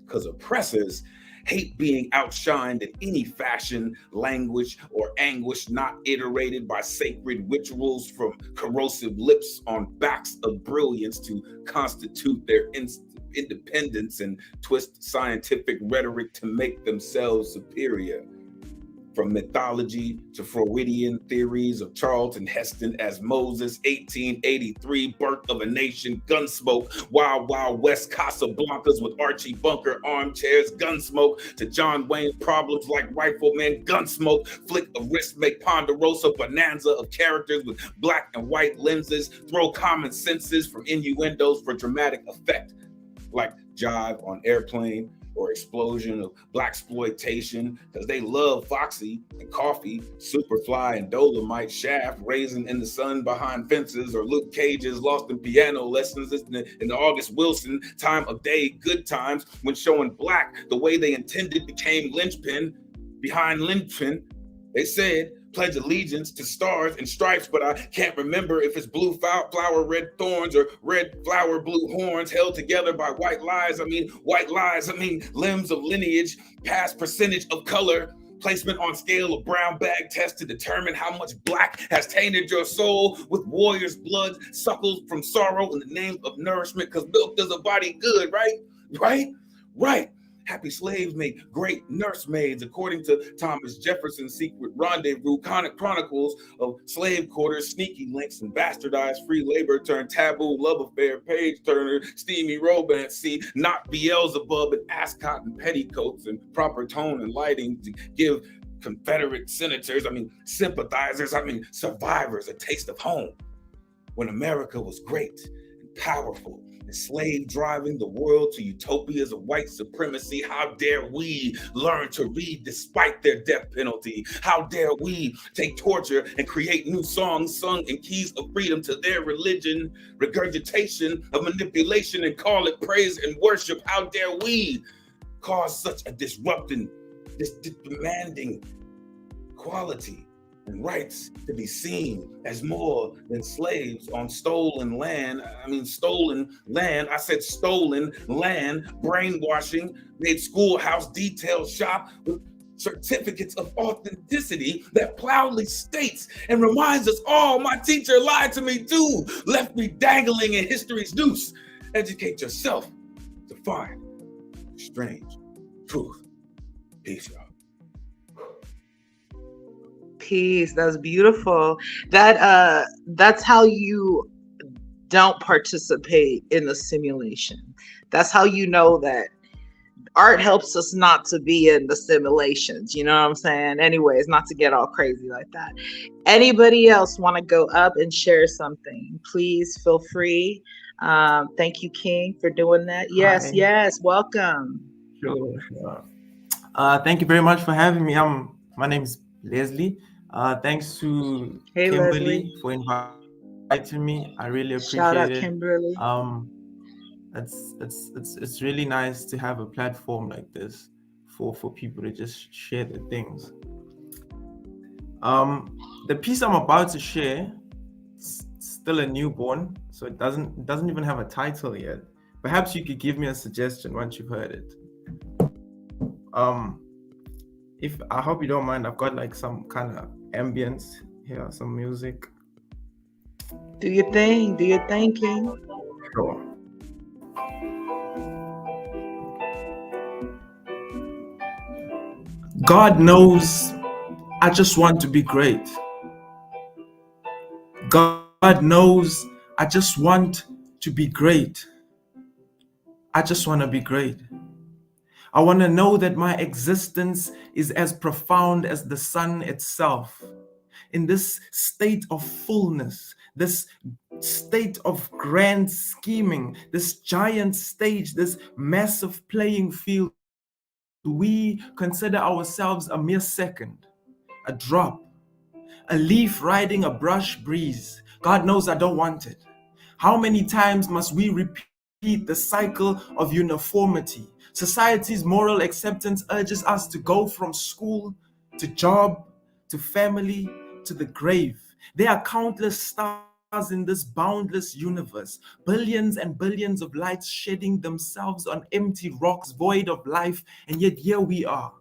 Because oppressors hate being outshined in any fashion, language, or anguish not iterated by sacred rituals from corrosive lips on backs of brilliance to constitute their independence and twist scientific rhetoric to make themselves superior. From mythology to Freudian theories of Charlton Heston as Moses, 1883, Birth of a Nation, Gunsmoke, Wild Wild West Casablancas with Archie Bunker, Armchairs, Gunsmoke, to John Wayne Problems like Rifleman, Gunsmoke, Flick of Wrist, make Ponderosa bonanza of characters with black and white lenses, throw common senses from innuendos for dramatic effect, like Jive on Airplane, or explosion of blaxploitation, because they love Foxy and Coffee, Superfly and Dolomite, Shaft, Raisin in the Sun behind fences, or Luke Cage's Lost in Piano Lessons in the August Wilson Time of Day Good Times, when showing black the way they intended became linchpin behind linchpin. They said, pledge allegiance to stars and stripes, but I can't remember if it's blue flower, red thorns, or red flower, blue horns held together by white lies. White lies. Limbs of lineage, past percentage of color, placement on scale of brown bag test to determine how much black has tainted your soul with warrior's blood, suckles from sorrow in the name of nourishment, because milk does a body good, right? Happy slaves make great nursemaids, according to Thomas Jefferson's secret rendezvous chronicles of slave quarters, sneaky links, and bastardized free labor turned taboo love affair, page turner, steamy romance, see, not Beelzebub and ascot and petticoats and proper tone and lighting to give Confederate senators, sympathizers, survivors a taste of home. When America was great and powerful, slave driving the world to utopias of white supremacy, how dare we learn to read despite their death penalty? How dare we take torture and create new songs sung in keys of freedom to their religion, regurgitation of manipulation, and call it praise and worship? How dare we cause such a disrupting, this demanding quality and rights to be seen as more than slaves on stolen land. Stolen land. I said stolen land. Brainwashing made schoolhouse detail shop with certificates of authenticity that proudly states and reminds us all, my teacher lied to me too, left me dangling in history's noose. Educate yourself to find strange truth. Peace, y'all. Peace. That was beautiful. That's how you don't participate in the simulation. That's how you know that art helps us not to be in the simulations. You know what I'm saying? Anyways, not to get all crazy like that. Anybody else want to go up and share something? Please feel free. Thank you, King, for doing that. Yes, Hi. yes. Welcome. Sure. Thank you very much for having me. My name is Leslie. Thanks to Hey, Kimberly Leslie. for inviting me. I really Shout out appreciate it. Kimberly. It's really nice to have a platform like this for people to just share their things. The piece I'm about to share is still a newborn, so it doesn't even have a title yet. Perhaps you could give me a suggestion once you've heard it. If I hope you don't mind, I've got like some kind of ambience here, some music. Do your thing. Do your thing, King. Sure. God knows I just want to be great. God knows I just want to be great. I just want to be great. I want to know that my existence is as profound as the sun itself. In this state of fullness, this state of grand scheming, this giant stage, this massive playing field, we consider ourselves a mere second, a drop, a leaf riding a brush breeze. God knows I don't want it. How many times must we repeat the cycle of uniformity? Society's moral acceptance urges us to go from school to job to family to the grave. There are countless stars in this boundless universe, billions and billions of lights shedding themselves on empty rocks void of life, and yet here we are,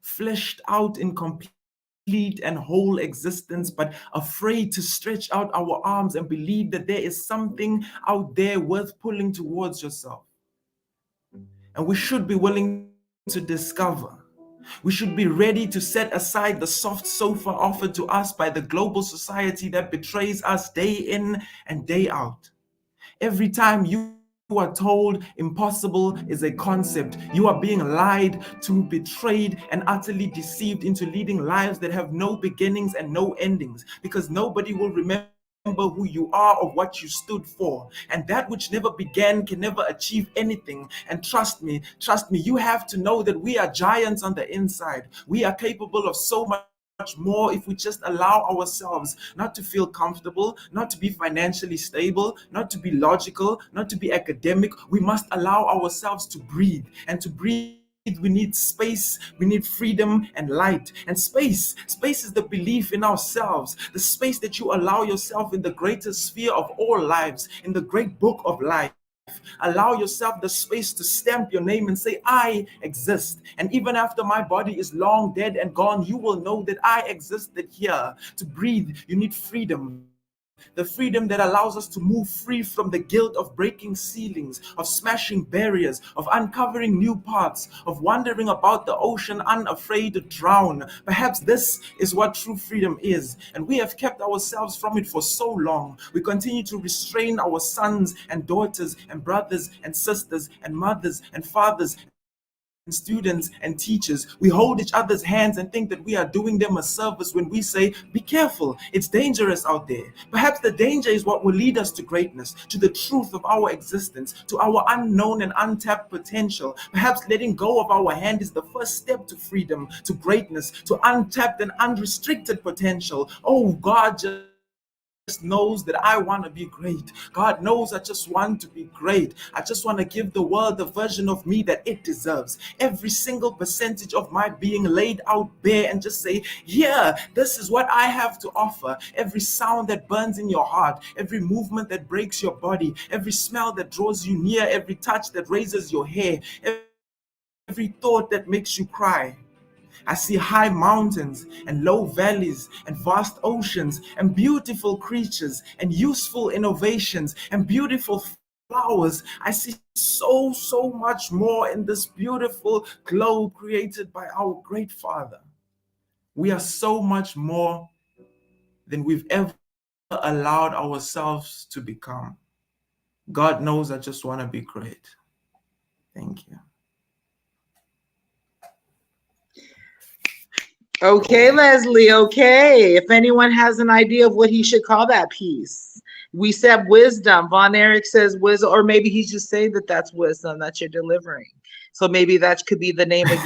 fleshed out in complete and whole existence, but afraid to stretch out our arms and believe that there is something out there worth pulling towards yourself. And we should be willing to discover We should be ready to set aside the soft sofa offered to us by the global society that betrays us day in and day out. Every time you are told impossible is a concept, you are being lied to, betrayed, and utterly deceived into leading lives that have no beginnings and no endings, because nobody will remember who you are or what you stood for. And that which never began can never achieve anything. And trust me, you have to know that we are giants on the inside. We are capable of so much more if we just allow ourselves not to feel comfortable, not to be financially stable, not to be logical, not to be academic. We must allow ourselves to breathe. And to breathe, we need space, we need freedom and light. And space is the belief in ourselves, the space that you allow yourself in the greatest sphere of all lives, in the great book of life. Allow yourself the space to stamp your name and say, I exist. And even after my body is long dead and gone, you will know that I existed here. To breathe, you need freedom. The freedom that allows us to move free from the guilt of breaking ceilings, of smashing barriers, of uncovering new paths, of wandering about the ocean unafraid to drown. Perhaps this is what true freedom is, and we have kept ourselves from it for so long. We continue to restrain our sons and daughters and brothers and sisters and mothers and fathers and students and teachers. We hold each other's hands and think that we are doing them a service when we say, be careful, it's dangerous out there. Perhaps the danger is what will lead us to greatness, to the truth of our existence, to our unknown and untapped potential. Perhaps letting go of our hand is the first step to freedom, to greatness, to untapped and unrestricted potential. Oh, God just knows that I want to be great. God knows I just want to be great. I just want to give the world the version of me that it deserves. Every single percentage of my being laid out bare and just say, yeah, this is what I have to offer. Every sound that burns in your heart, every movement that breaks your body, every smell that draws you near, every touch that raises your hair, every thought that makes you cry. I see high mountains and low valleys and vast oceans and beautiful creatures and useful innovations and beautiful flowers. I see so much more in this beautiful globe created by our great Father. We are so much more than we've ever allowed ourselves to become. God knows I just want to be great. Thank you. Okay, Leslie. Okay. If anyone has an idea of what he should call that piece, we said wisdom. Von Erich says wisdom, or maybe he's just saying that that's wisdom that you're delivering. So maybe that could be the name of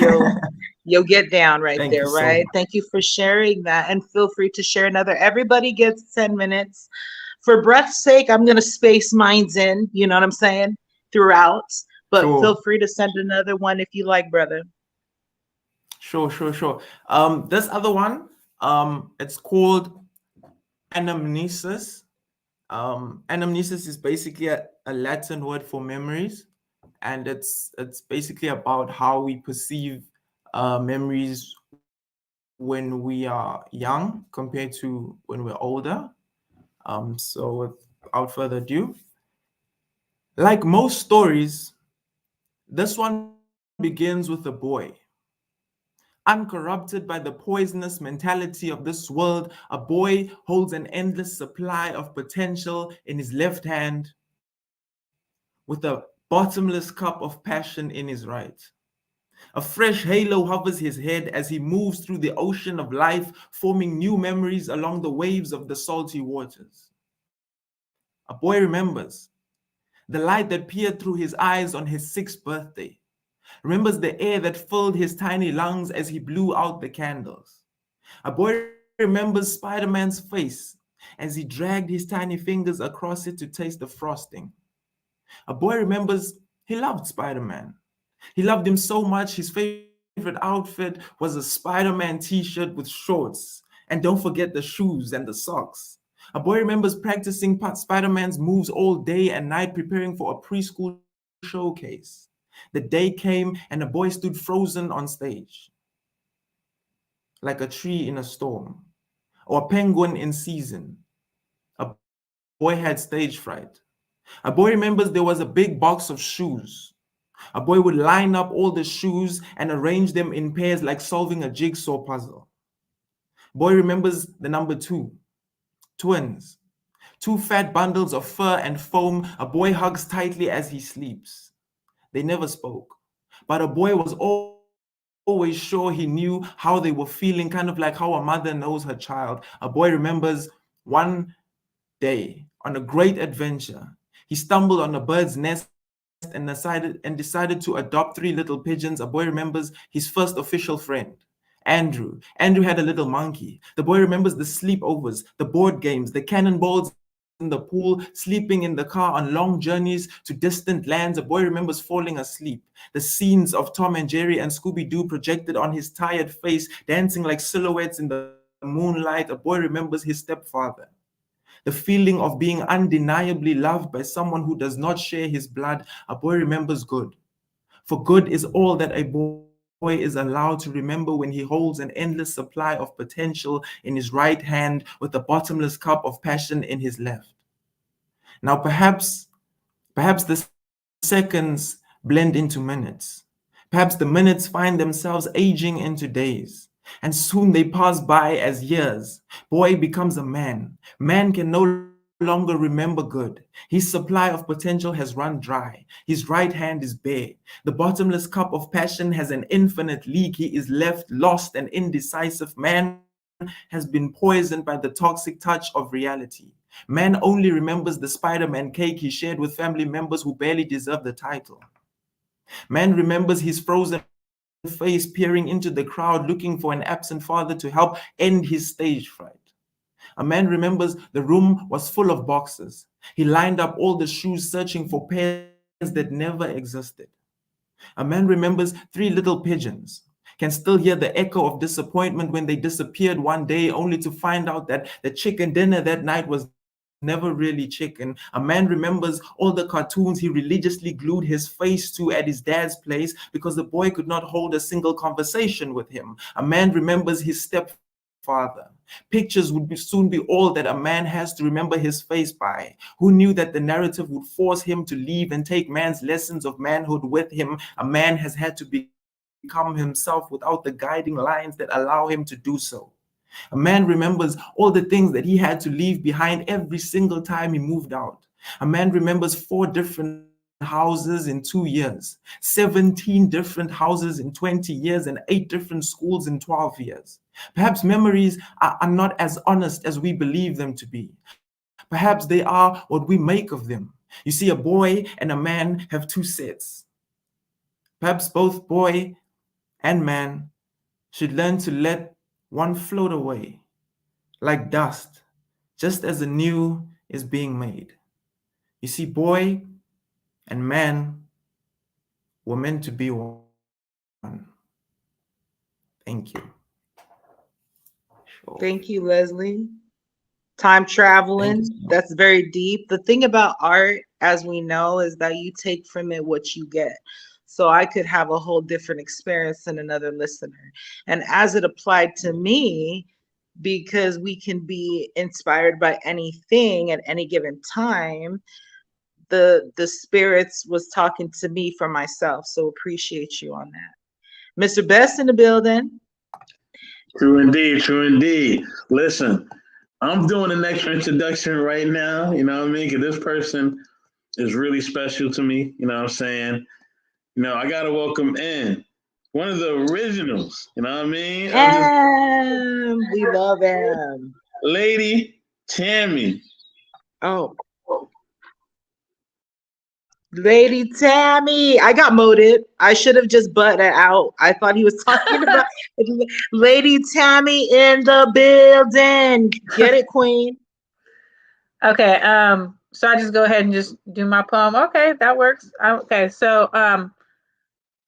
your get down right Thank there, you so right? much. Thank you for sharing that, and feel free to share another. Everybody gets 10 minutes. For breath's sake, I'm gonna space mines in. You know what I'm saying? Throughout, but Sure. feel free to send another one if you like, brother. Sure. This other one, it's called anamnesis. Anamnesis is basically a Latin word for memories, and it's basically about how we perceive memories when we are young compared to when we're older. So without further ado, like most stories, this one begins with a boy. Uncorrupted by the poisonous mentality of this world, a boy holds an endless supply of potential in his left hand with a bottomless cup of passion in his right. A fresh halo hovers his head as he moves through the ocean of life, forming new memories along the waves of the salty waters. A boy remembers the light that peered through his eyes on his 6th birthday, remembers the air that filled his tiny lungs as he blew out the candles. A boy remembers Spider-Man's face as he dragged his tiny fingers across it to taste the frosting. A boy remembers he loved Spider-Man. He loved him so much his favorite outfit was a Spider-Man t-shirt with shorts. And don't forget the shoes and the socks. A boy remembers practicing Spider-Man's moves all day and night, preparing for a preschool showcase. The day came and a boy stood frozen on stage, like a tree in a storm, or a penguin in season. A boy had stage fright. A boy remembers there was a big box of shoes. A boy would line up all the shoes and arrange them in pairs like solving a jigsaw puzzle. Boy remembers the number 2, twins. 2 fat bundles of fur and foam a boy hugs tightly as he sleeps. They never spoke, but a boy was always sure he knew how they were feeling, kind of like how a mother knows her child. A boy remembers one day on a great adventure, he stumbled on a bird's nest and decided to adopt 3 little pigeons. A boy remembers his first official friend, Andrew. Andrew had a little monkey. The boy remembers the sleepovers, the board games, the cannonballs in the pool, sleeping in the car on long journeys to distant lands. A boy remembers falling asleep. The scenes of Tom and Jerry and Scooby-Doo projected on his tired face, dancing like silhouettes in the moonlight. A boy remembers his stepfather. The feeling of being undeniably loved by someone who does not share his blood. A boy remembers good. For good is all that a boy is allowed to remember when he holds an endless supply of potential in his right hand with a bottomless cup of passion in his left. Now, perhaps the seconds blend into minutes. Perhaps the minutes find themselves aging into days, and soon they pass by as years. Boy becomes a man. Man can no longer remember good. His supply of potential has run dry. His right hand is bare. The bottomless cup of passion has an infinite leak. He is left lost and indecisive. Man has been poisoned by the toxic touch of reality. Man only remembers the Spider-Man cake he shared with family members who barely deserve the title. Man remembers his frozen face peering into the crowd looking for an absent father to help end his stage fright. A man remembers the room was full of boxes. He lined up all the shoes searching for pairs that never existed. A man remembers 3 little pigeons, can still hear the echo of disappointment when they disappeared one day only to find out that the chicken dinner that night was never really chicken. A man remembers all the cartoons he religiously glued his face to at his dad's place because the boy could not hold a single conversation with him. A man remembers his stepfather. Pictures would soon be all that a man has to remember his face by. Who knew that the narrative would force him to leave and take man's lessons of manhood with him? A man has had to become himself without the guiding lines that allow him to do so. A man remembers all the things that he had to leave behind every single time he moved out. A man remembers 4 different houses in 2 years, 17 different houses in 20 years, and 8 different schools in 12 years. Perhaps memories are not as honest as we believe them to be. Perhaps they are what we make of them. You see, a boy and a man have 2 sets. Perhaps both boy and man should learn to let one float away like dust, just as a new is being made. You see, boy and man were meant to be one. Thank you. Sure. Thank you, Leslie. Time traveling, that's very deep. The thing about art, as we know, is that you take from it what you get. So I could have a whole different experience than another listener. And as it applied to me, because we can be inspired by anything at any given time, the spirits was talking to me for myself. So appreciate you on that. Mr. Best in the building. True indeed, true indeed. Listen, I'm doing an extra introduction right now, you know what I mean? Because this person is really special to me, you know what I'm saying? You know, I got to welcome in one of the originals, you know what I mean? We love him. Lady Tammy. Oh. Lady Tammy. I got moted. I should have just butted it out. I thought he was talking about Lady Tammy in the building. Get it, Queen? Okay. So I just go ahead and just do my poem. Okay, that works. Okay, so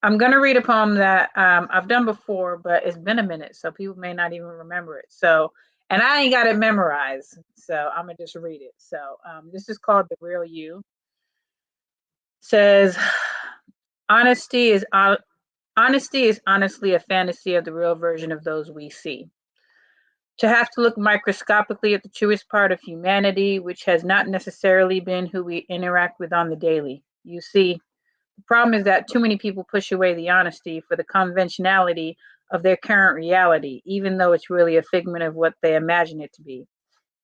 I'm gonna read a poem that I've done before, but it's been a minute, so people may not even remember it. So, and I ain't got it memorized, so I'm gonna just read it. So this is called The Real You. It says, honesty is honestly a fantasy of the real version of those we see. To have to look microscopically at the truest part of humanity, which has not necessarily been who we interact with on the daily. You see, The problem is that too many people push away the honesty for the conventionality of their current reality, even though it's really a figment of what they imagine it to be.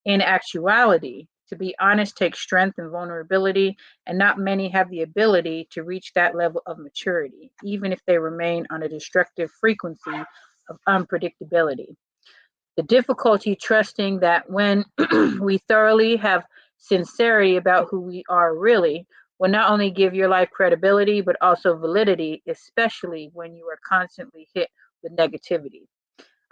In actuality, to be honest takes strength and vulnerability, and not many have the ability to reach that level of maturity, even if they remain on a destructive frequency of unpredictability. The difficulty trusting that when we thoroughly have sincerity about who we are really, will not only give your life credibility, but also validity, especially when you are constantly hit with negativity.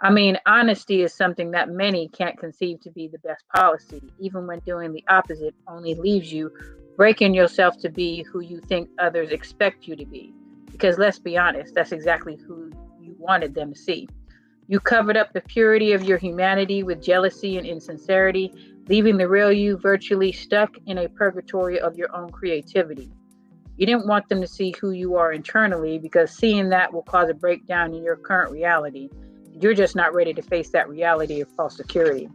I mean, honesty is something that many can't conceive to be the best policy, even when doing the opposite only leaves you breaking yourself to be who you think others expect you to be. Because let's be honest, that's exactly who you wanted them to see. You covered up the purity of your humanity with jealousy and insincerity, leaving the real you virtually stuck in a purgatory of your own creativity. You didn't want them to see who you are internally, because seeing that will cause a breakdown in your current reality. You're just not ready to face that reality of false security.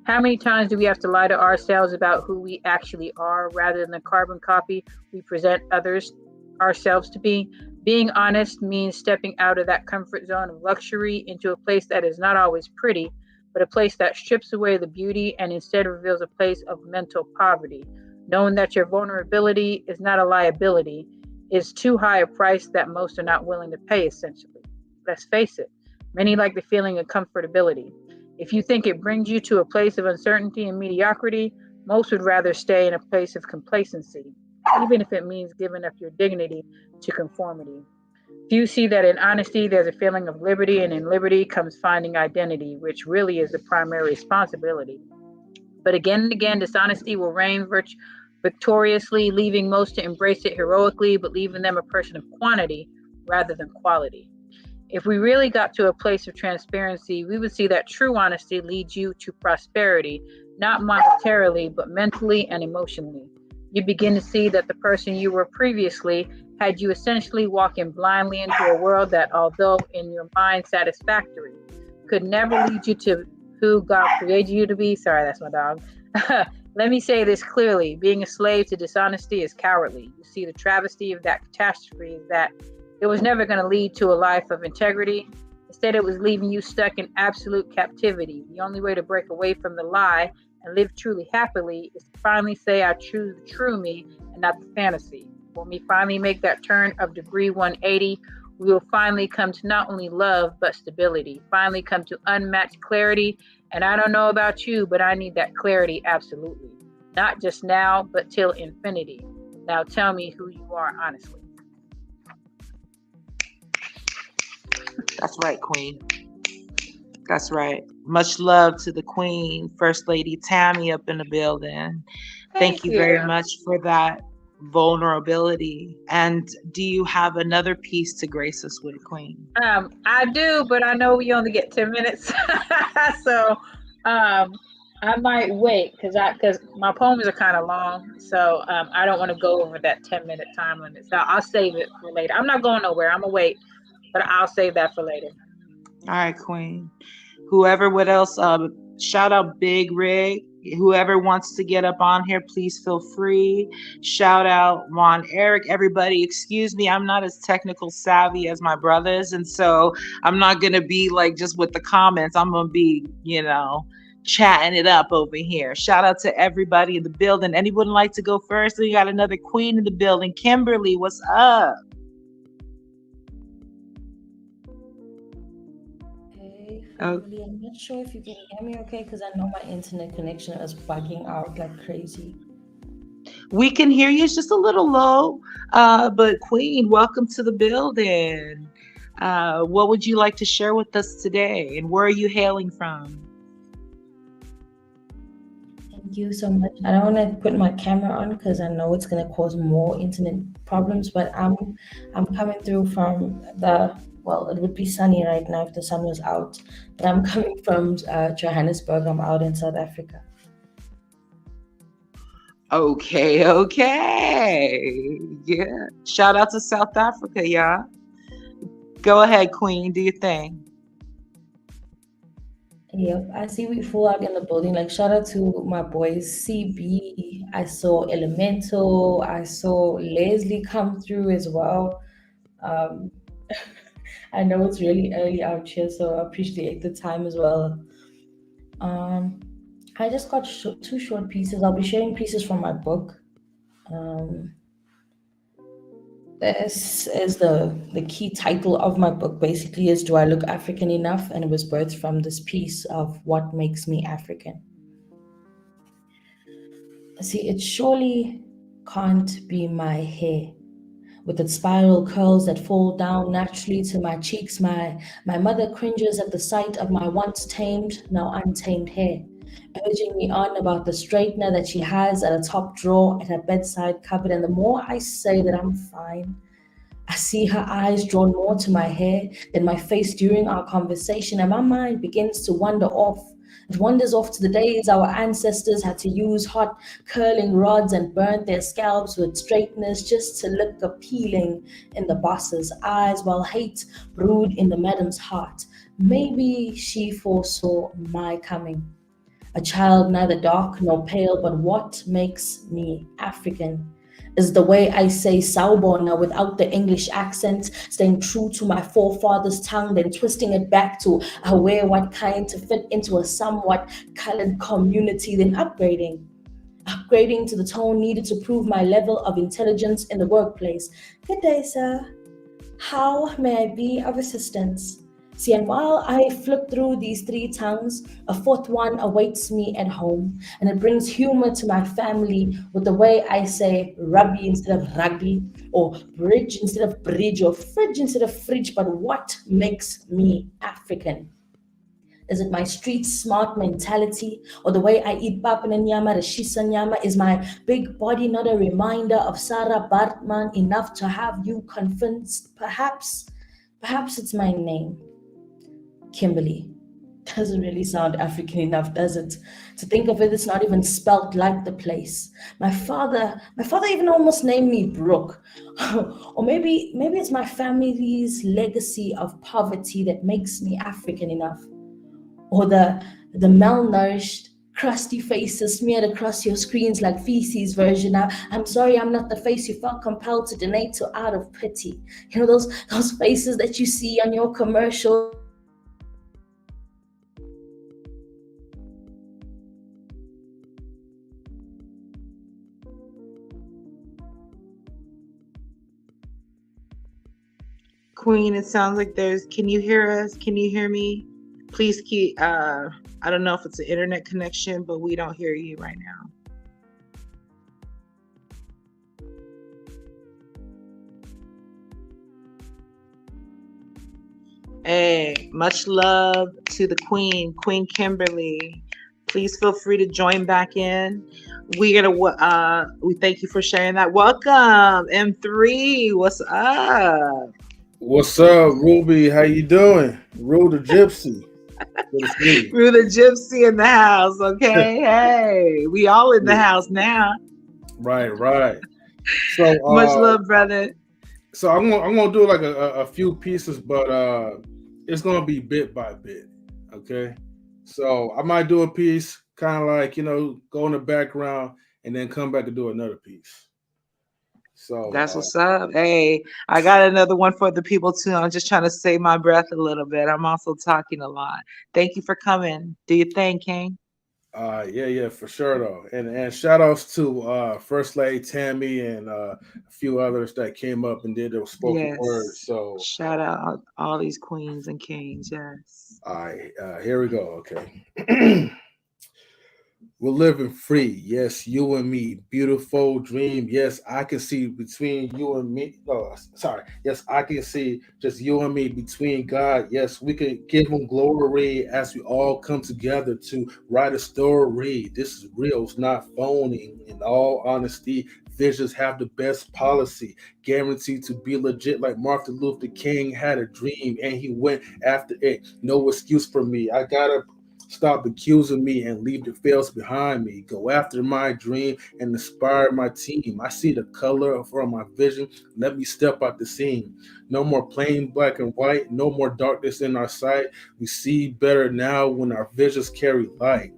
How many times do we have to lie to ourselves about who we actually are rather than the carbon copy we present others ourselves to be? Being honest means stepping out of that comfort zone of luxury into a place that is not always pretty, but a place that strips away the beauty and instead reveals a place of mental poverty. Knowing that your vulnerability is not a liability is too high a price that most are not willing to pay, essentially. Let's face it, many like the feeling of comfortability. If you think it brings you to a place of uncertainty and mediocrity, most would rather stay in a place of complacency, even if it means giving up your dignity to conformity. Few see that in honesty, there's a feeling of liberty, and in liberty comes finding identity, which really is the primary responsibility. But again and again, dishonesty will reign victoriously, leaving most to embrace it heroically, but leaving them a person of quantity rather than quality. If we really got to a place of transparency, we would see that true honesty leads you to prosperity, not monetarily, but mentally and emotionally. You begin to see that the person you were previously had you essentially walking blindly into a world that, although in your mind satisfactory, could never lead you to who God created you to be. Sorry, that's my dog. Let me say this clearly. Being a slave to dishonesty is cowardly. You see, the travesty of that catastrophe is that it was never going to lead to a life of integrity. Instead, it was leaving you stuck in absolute captivity. The only way to break away from the lie and live truly happily is to finally say, I choose the true me and not the fantasy. When we finally make that turn of degree 180, we will finally come to not only love, but stability, finally come to unmatched clarity. And I don't know about you, but I need that clarity absolutely. Not just now, but till infinity. Now tell me who you are honestly. That's right, Queen. That's right. Much love to the Queen, First Lady Tammy up in the building. Thank you very much for that vulnerability. And do you have another piece to grace us with, Queen? I do, but I know we only get 10 minutes. So I might wait because my poems are kind of long. So I don't want to go over that 10-minute time limit. So I'll save it for later. I'm not going nowhere. I'm going to wait, but I'll save that for later. All right, Queen. Whoever, what else? Shout out Big Rig. Whoever wants to get up on here, please feel free. Shout out Juan Eric. Everybody, excuse me, I'm not as technical savvy as my brothers, and so I'm not gonna be like just with the comments. I'm gonna be, chatting it up over here. Shout out to everybody in the building. Anyone like to go first? We got another queen in the building. Kimberly, what's up? Really, I'm not sure if you can hear me okay because I know my internet connection is bugging out like crazy. We can hear you. It's just a little low. But Queen, welcome to the building. What would you like to share with us today? And where are you hailing from? Thank you so much. I don't want to put my camera on because I know it's going to cause more internet problems, but I'm coming through from it would be sunny right now if the sun was out, but I'm coming from Johannesburg. I'm out in South Africa. Okay. Yeah. Shout out to South Africa, y'all. Go ahead, Queen. Do your thing. Yep, I see we full out in the building. Like shout out to my boys CB. I saw Elemental. I saw Leslie come through as well. Um, I know it's really early out here, so I appreciate the time as well. Um, I just got two short pieces. I'll be sharing pieces from my book. Um, this is the key title of my book. Basically, is "Do I Look African Enough?" And it was birthed from this piece of what makes me African. See, it surely can't be my hair with its spiral curls that fall down naturally to my cheeks. My mother cringes at the sight of my once tamed, now untamed hair, urging me on about the straightener that she has at a top drawer at her bedside cupboard. And the more I say that I'm fine, I see her eyes drawn more to my hair than my face during our conversation, and my mind begins to wander off. It wanders off to the days our ancestors had to use hot curling rods and burnt their scalps with straighteners just to look appealing in the boss's eyes, while hate brewed in the madam's heart. Maybe she foresaw my coming. A child neither dark nor pale, but what makes me African is the way I say Sawubona without the English accent, staying true to my forefathers' tongue, then twisting it back to aware what kind to fit into a somewhat colored community, then upgrading to the tone needed to prove my level of intelligence in the workplace. Good day, sir. How may I be of assistance? See, and while I flip through these three tongues, a fourth one awaits me at home, and it brings humor to my family with the way I say rugby instead of rugby, or bridge instead of bridge, or fridge instead of fridge. But what makes me African? Is it my street smart mentality, or the way I eat pap and nyama, reshisa nyama? Is my big body not a reminder of Sarah Bartman enough to have you convinced? Perhaps it's my name. Kimberly. Doesn't really sound African enough, does it? To think of it, it's not even spelt like the place. My father even almost named me Brooke. Or maybe it's my family's legacy of poverty that makes me African enough. Or the malnourished, crusty faces smeared across your screens like feces version. I'm sorry, I'm not the face you felt compelled to donate to out of pity. You know, those faces that you see on your commercial. Queen, it sounds like can you hear us? Can you hear me? Please keep, I don't know if it's an internet connection, but we don't hear you right now. Hey, much love to the Queen Kimberly. Please feel free to join back in. We thank you for sharing that. Welcome, M3. What's up? What's up, Ruby? How you doing? Rue the Gypsy. Rue the Gypsy in the house, okay? Hey, we all in the house now. Right. So much love, brother. So I'm gonna do like a few pieces, but it's gonna be bit by bit, okay? So I might do a piece, kind of like, go in the background and then come back and do another piece. So that's what's up. Hey, I got another one for the people too. I'm just trying to save my breath a little bit. I'm also talking a lot. Thank you for coming. Do your thing, King. Yeah, for sure though. And shout outs to First Lady Tammy and a few others that came up and did their spoken words. So shout out all these queens and kings. Yes. All right, here we go. Okay. We're living free. Yes, you and me. Beautiful dream. Yes, I can see between you and me. Oh, sorry. Yes, I can see just you and me between God. Yes, we can give him glory as we all come together to write a story. This is real. It's not phony. In all honesty, visions have the best policy, guaranteed to be legit like Martin Luther King had a dream and he went after it. No excuse for me. I got a Stop accusing me and leave the fails behind me. Go after my dream and inspire my team. I see the color from my vision. Let me step out the scene. No more plain black and white. No more darkness in our sight. We see better now when our visions carry light.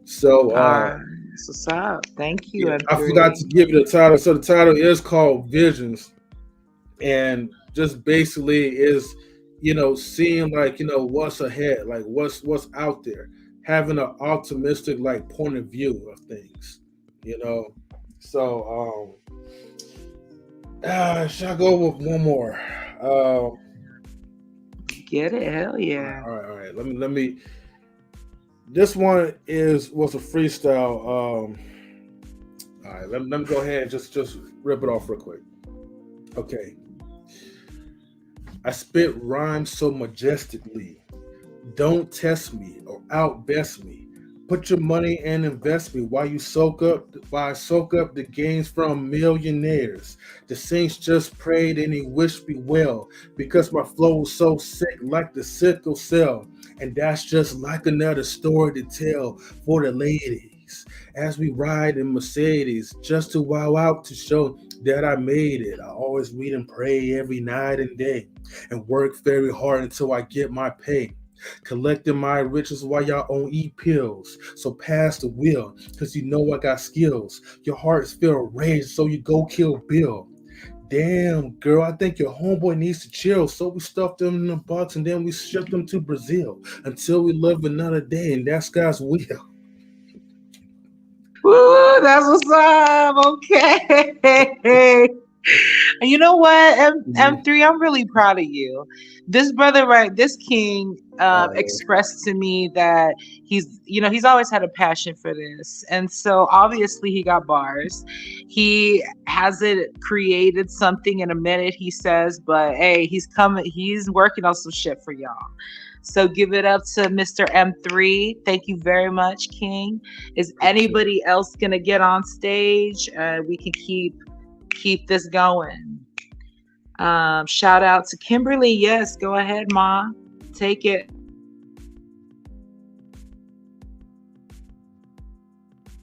So, That's what's up. Thank you. yeah, I forgot to give you the title. So the title is called Visions, and just basically is, seeing like, what's ahead, like what's out there, having an optimistic like point of view of things, So should I go with one more? Get it? Hell yeah. All right. Let me. This one was a freestyle. All right, let me go ahead and just rip it off real quick. Okay. I spit rhymes so majestically. Don't test me or outbest me. Put your money and invest me while I soak up the gains from millionaires. The saints just prayed and he wished me well because my flow was so sick like the sickle cell. And that's just like another story to tell for the ladies as we ride in Mercedes just to wow out to show that I made it. I always read and pray every night and day and work very hard until I get my pay. Collecting my riches while y'all on eat pills. So pass the wheel, cause you know I got skills. Your hearts feel rage, so you go kill Bill. Damn, girl, I think your homeboy needs to chill. So we stuffed them in a box and then we shipped them to Brazil until we live another day, and that's God's will. Woo, that's what's up. Okay. You know what, M3, I'm really proud of you. This brother, right, this king expressed to me that he's always had a passion for this. And so obviously he got bars. He hasn't created something in a minute, he says, but hey, he's working on some shit for y'all. So give it up to Mr. M3. Thank you very much, King. Is anybody else gonna get on stage? We can keep this going. Shout out to Kimberly. Yes, go ahead, Ma. Take it.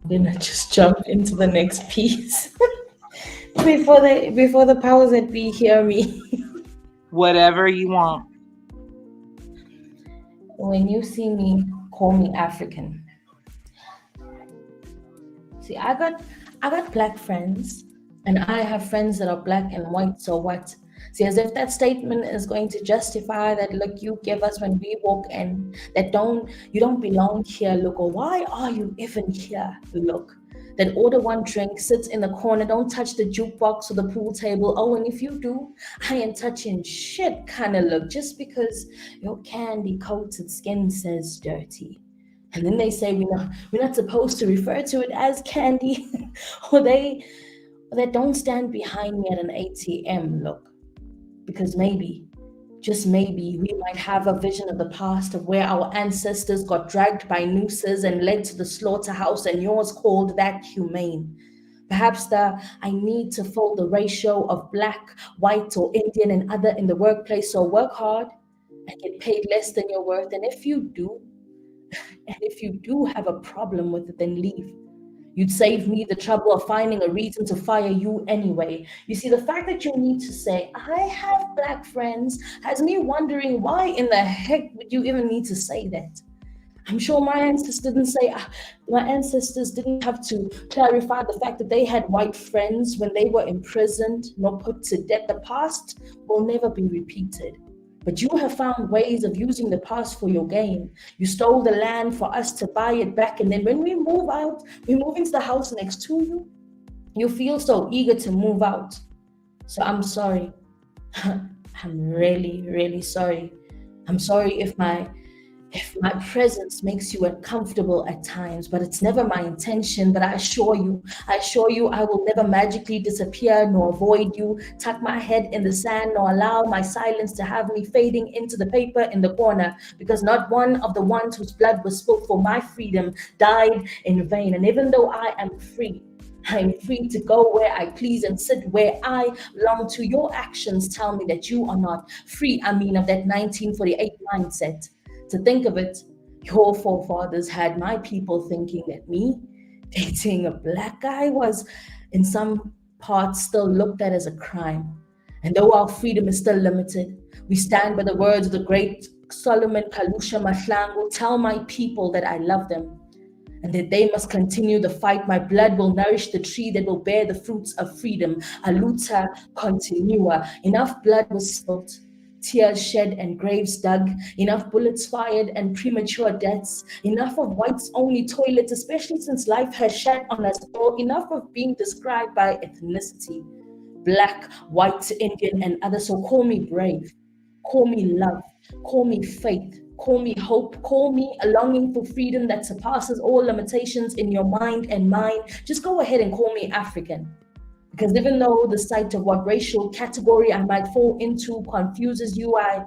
Then I just jump into the next piece before the powers that be hear me. Whatever you want. When you see me, call me African. See, I got black friends. And I have friends that are black and white, so what? See, as if that statement is going to justify that, look, you give us when we walk in, that you don't belong here, look, or why are you even here, look? That order one drink, sits in the corner, don't touch the jukebox or the pool table. Oh, and if you do, I ain't touching shit kind of look, just because your candy-coated skin says dirty. And then they say we're not supposed to refer to it as candy, or that don't stand behind me at an ATM, look, because maybe, just maybe, we might have a vision of the past of where our ancestors got dragged by nooses and led to the slaughterhouse, and yours called that humane. Perhaps I need to fold the ratio of black, white, or Indian and other in the workplace, so work hard and get paid less than your worth. And if you do have a problem with it, then leave. You'd save me the trouble of finding a reason to fire you anyway. You see, the fact that you need to say, I have black friends, has me wondering why in the heck would you even need to say that? I'm sure my ancestors didn't have to clarify the fact that they had white friends when they were imprisoned, nor put to death. The past will never be repeated. But you have found ways of using the past for your gain. You stole the land for us to buy it back. And then when we move into the house next to you, you feel so eager to move out. So I'm sorry. I'm really, really sorry. I'm sorry if my presence makes you uncomfortable at times, but it's never my intention. But I assure you, I will never magically disappear nor avoid you, tuck my head in the sand, nor allow my silence to have me fading into the paper in the corner, because not one of the ones whose blood was spilled for my freedom died in vain. And even though I am free to go where I please and sit where I long to, your actions tell me that you are not free. I mean, of that 1948 mindset. To think of it, Your forefathers had my people thinking that me dating a black guy was, in some parts, still looked at as a crime. And though our freedom is still limited, we stand by the words of the great Solomon Kalusha Mahlangu. Tell my people that I love them and that they must continue the fight. My blood will nourish the tree that will bear the fruits of freedom. Aluta continua. Enough blood was spilt, tears shed and graves dug, enough bullets fired and premature deaths, enough of whites only toilets, especially since life has shat on us all, enough of being described by ethnicity, black, white, Indian, and others. So call me brave, call me love, call me faith, call me hope, call me a longing for freedom that surpasses all limitations in your mind and mine. Just go ahead and call me African. Because even though the sight of what racial category I might fall into confuses you, I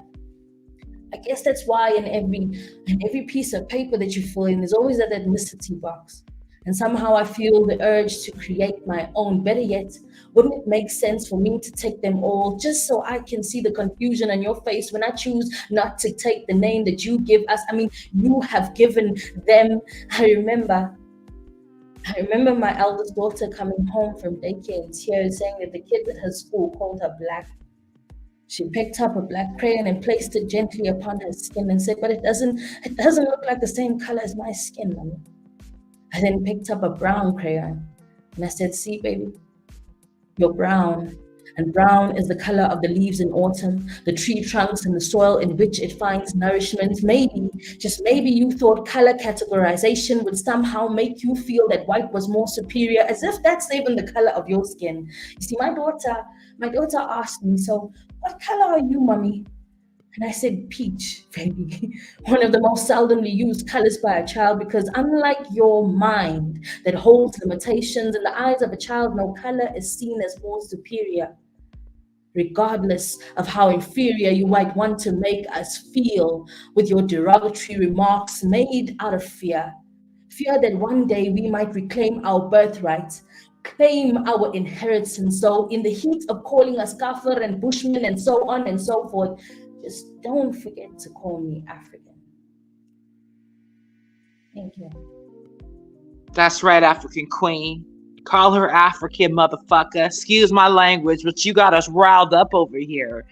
guess that's why in every piece of paper that you fill in, there's always that ethnicity box. And somehow I feel the urge to create my own. Better yet, wouldn't it make sense for me to take them all just so I can see the confusion on your face when I choose not to take the name that you give us? I mean, you have given them. I remember my eldest daughter coming home from daycare in tears, saying that the kids at her school called her black. She picked up a black crayon and placed it gently upon her skin and said, "But it doesn't look like the same color as my skin, Mommy." I then picked up a brown crayon and I said, "See, baby, you're brown. And brown is the color of the leaves in autumn, the tree trunks and the soil in which it finds nourishment. Maybe, just maybe you thought color categorization would somehow make you feel that white was more superior, as if that's even the color of your skin." You see, my daughter asked me, "So what color are you, Mommy?" And I said, "Peach, baby." One of the most seldomly used colors by a child, because unlike your mind that holds limitations, in the eyes of a child, no color is seen as more superior. Regardless of how inferior you might want to make us feel with your derogatory remarks made out of fear. Fear that one day we might reclaim our birthright, claim our inheritance. So in the heat of calling us kafir and bushman and so on and so forth, just don't forget to call me African. Thank you. That's right, African queen. Call her African, motherfucker. Excuse my language, but you got us riled up over here.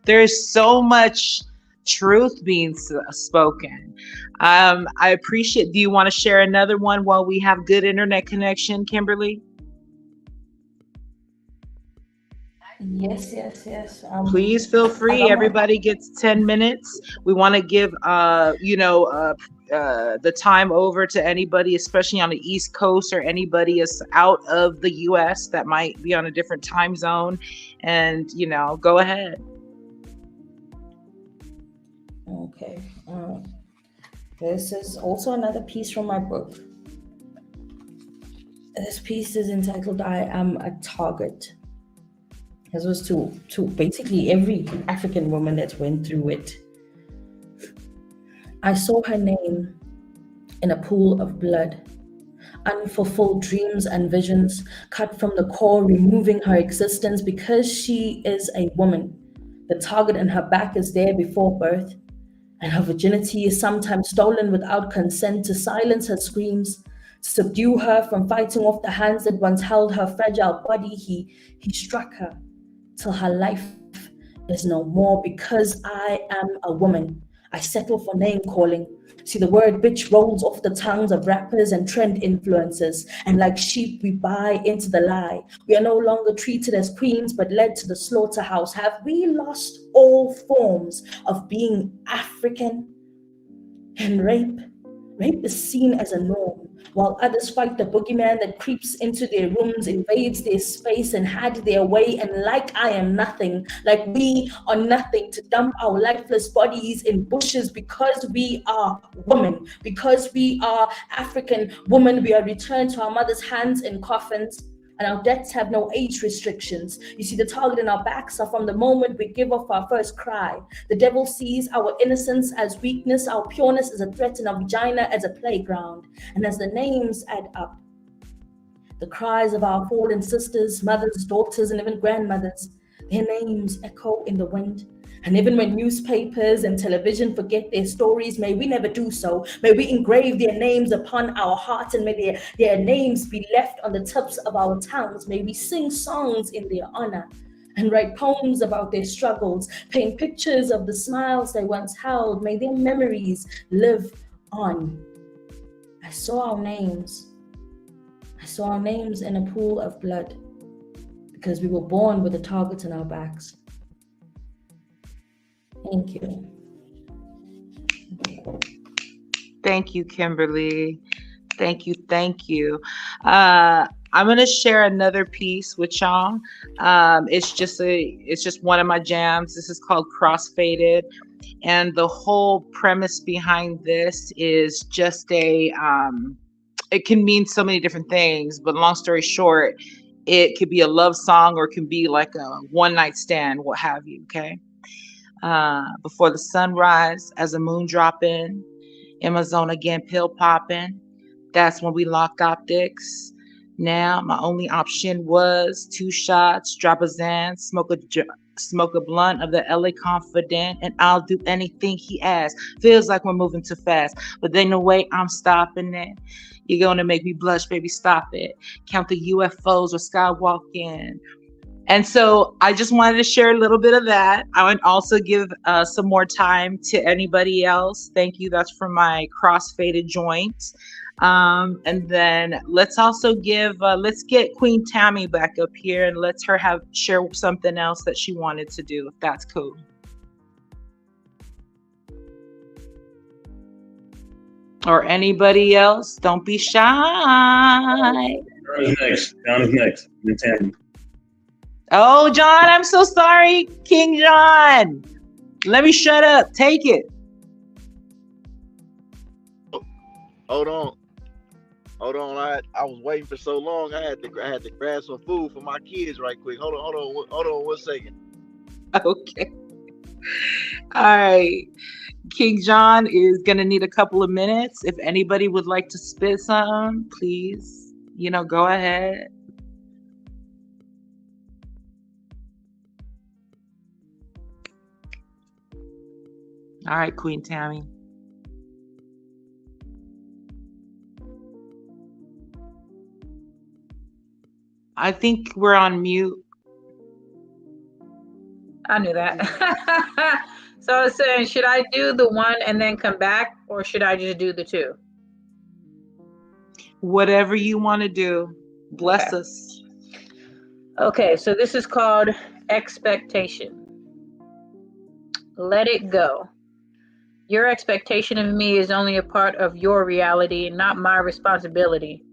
There's so much truth being spoken. I appreciate. Do you want to share another one while we have good internet connection, Kimberly? Yes. Please feel free. Everybody gets 10 minutes. We want to give the time over to anybody, especially on the East Coast, or anybody is out of the US that might be on a different time zone. And go ahead. Okay. This is also another piece from my book. This piece is entitled "I Am a Target." This was to basically every African woman that went through it. I saw her name in a pool of blood, unfulfilled dreams and visions cut from the core, removing her existence because she is a woman. The target in her back is there before birth, and her virginity is sometimes stolen without consent to silence her screams, to subdue her from fighting off the hands that once held her fragile body. He struck her till her life is no more. Because I am a woman, I settle for name calling. See, the word bitch rolls off the tongues of rappers and trend influencers, and like sheep we buy into the lie. We are no longer treated as queens but led to the slaughterhouse. Have we lost all forms of being African? And rape is seen as a norm, while others fight the boogeyman that creeps into their rooms, invades their space, and had their way. And like I am nothing, like we are nothing, to dump our lifeless bodies in bushes because we are women, because we are African women. We are returned to our mother's hands in coffins, and our deaths have no age restrictions. You see, the target in our backs are from the moment we give off our first cry. The devil sees our innocence as weakness, our pureness as a threat, and our vagina as a playground. And as the names add up, the cries of our fallen sisters, mothers, daughters, and even grandmothers, their names echo in the wind. And even when newspapers and television forget their stories, may we never do so. May we engrave their names upon our hearts, and may their names be left on the tips of our tongues. May we sing songs in their honor and write poems about their struggles, paint pictures of the smiles they once held. May their memories live on. I saw our names. I saw our names in a pool of blood because we were born with a target on our backs. Thank you. Thank you, Kimberly. Thank you. Thank you. I'm gonna share another piece with y'all. It's just one of my jams. This is called Crossfaded, and the whole premise behind this is just it can mean so many different things. But long story short, it could be a love song or it can be like a one night stand, what have you. Okay. Before the sunrise, as the moon drop in my zone again, pill popping. That's when we locked optics. Now my only option was 2 shots, drop a Xan, smoke a blunt of the LA Confident, and I'll do anything he asks. Feels like we're moving too fast, but then the way I'm stopping it, you're gonna make me blush, baby, stop it. Count the UFOs or skywalking. And so I just wanted to share a little bit of that. I would also give some more time to anybody else. Thank you. That's for my crossfaded joint. And then let's also let's get Queen Tammy back up here and let's her share something else that she wanted to do, if that's cool. Or anybody else, don't be shy. John is next. John is next. Then Tammy. Oh, John, I'm so sorry. King John. Let me shut up. Take it. Hold on. I was waiting for so long. I had to grab some food for my kids right quick. Hold on 1 second. Okay. All right. King John is gonna need a couple of minutes. If anybody would like to spit something, please, go ahead. All right, Queen Tammy. I think we're on mute. I knew that. So I was saying, should I do the one and then come back, or should I just do the 2? Whatever you want to do. Bless us. Okay, so this is called Expectation. Let it go. Your expectation of me is only a part of your reality, not my responsibility.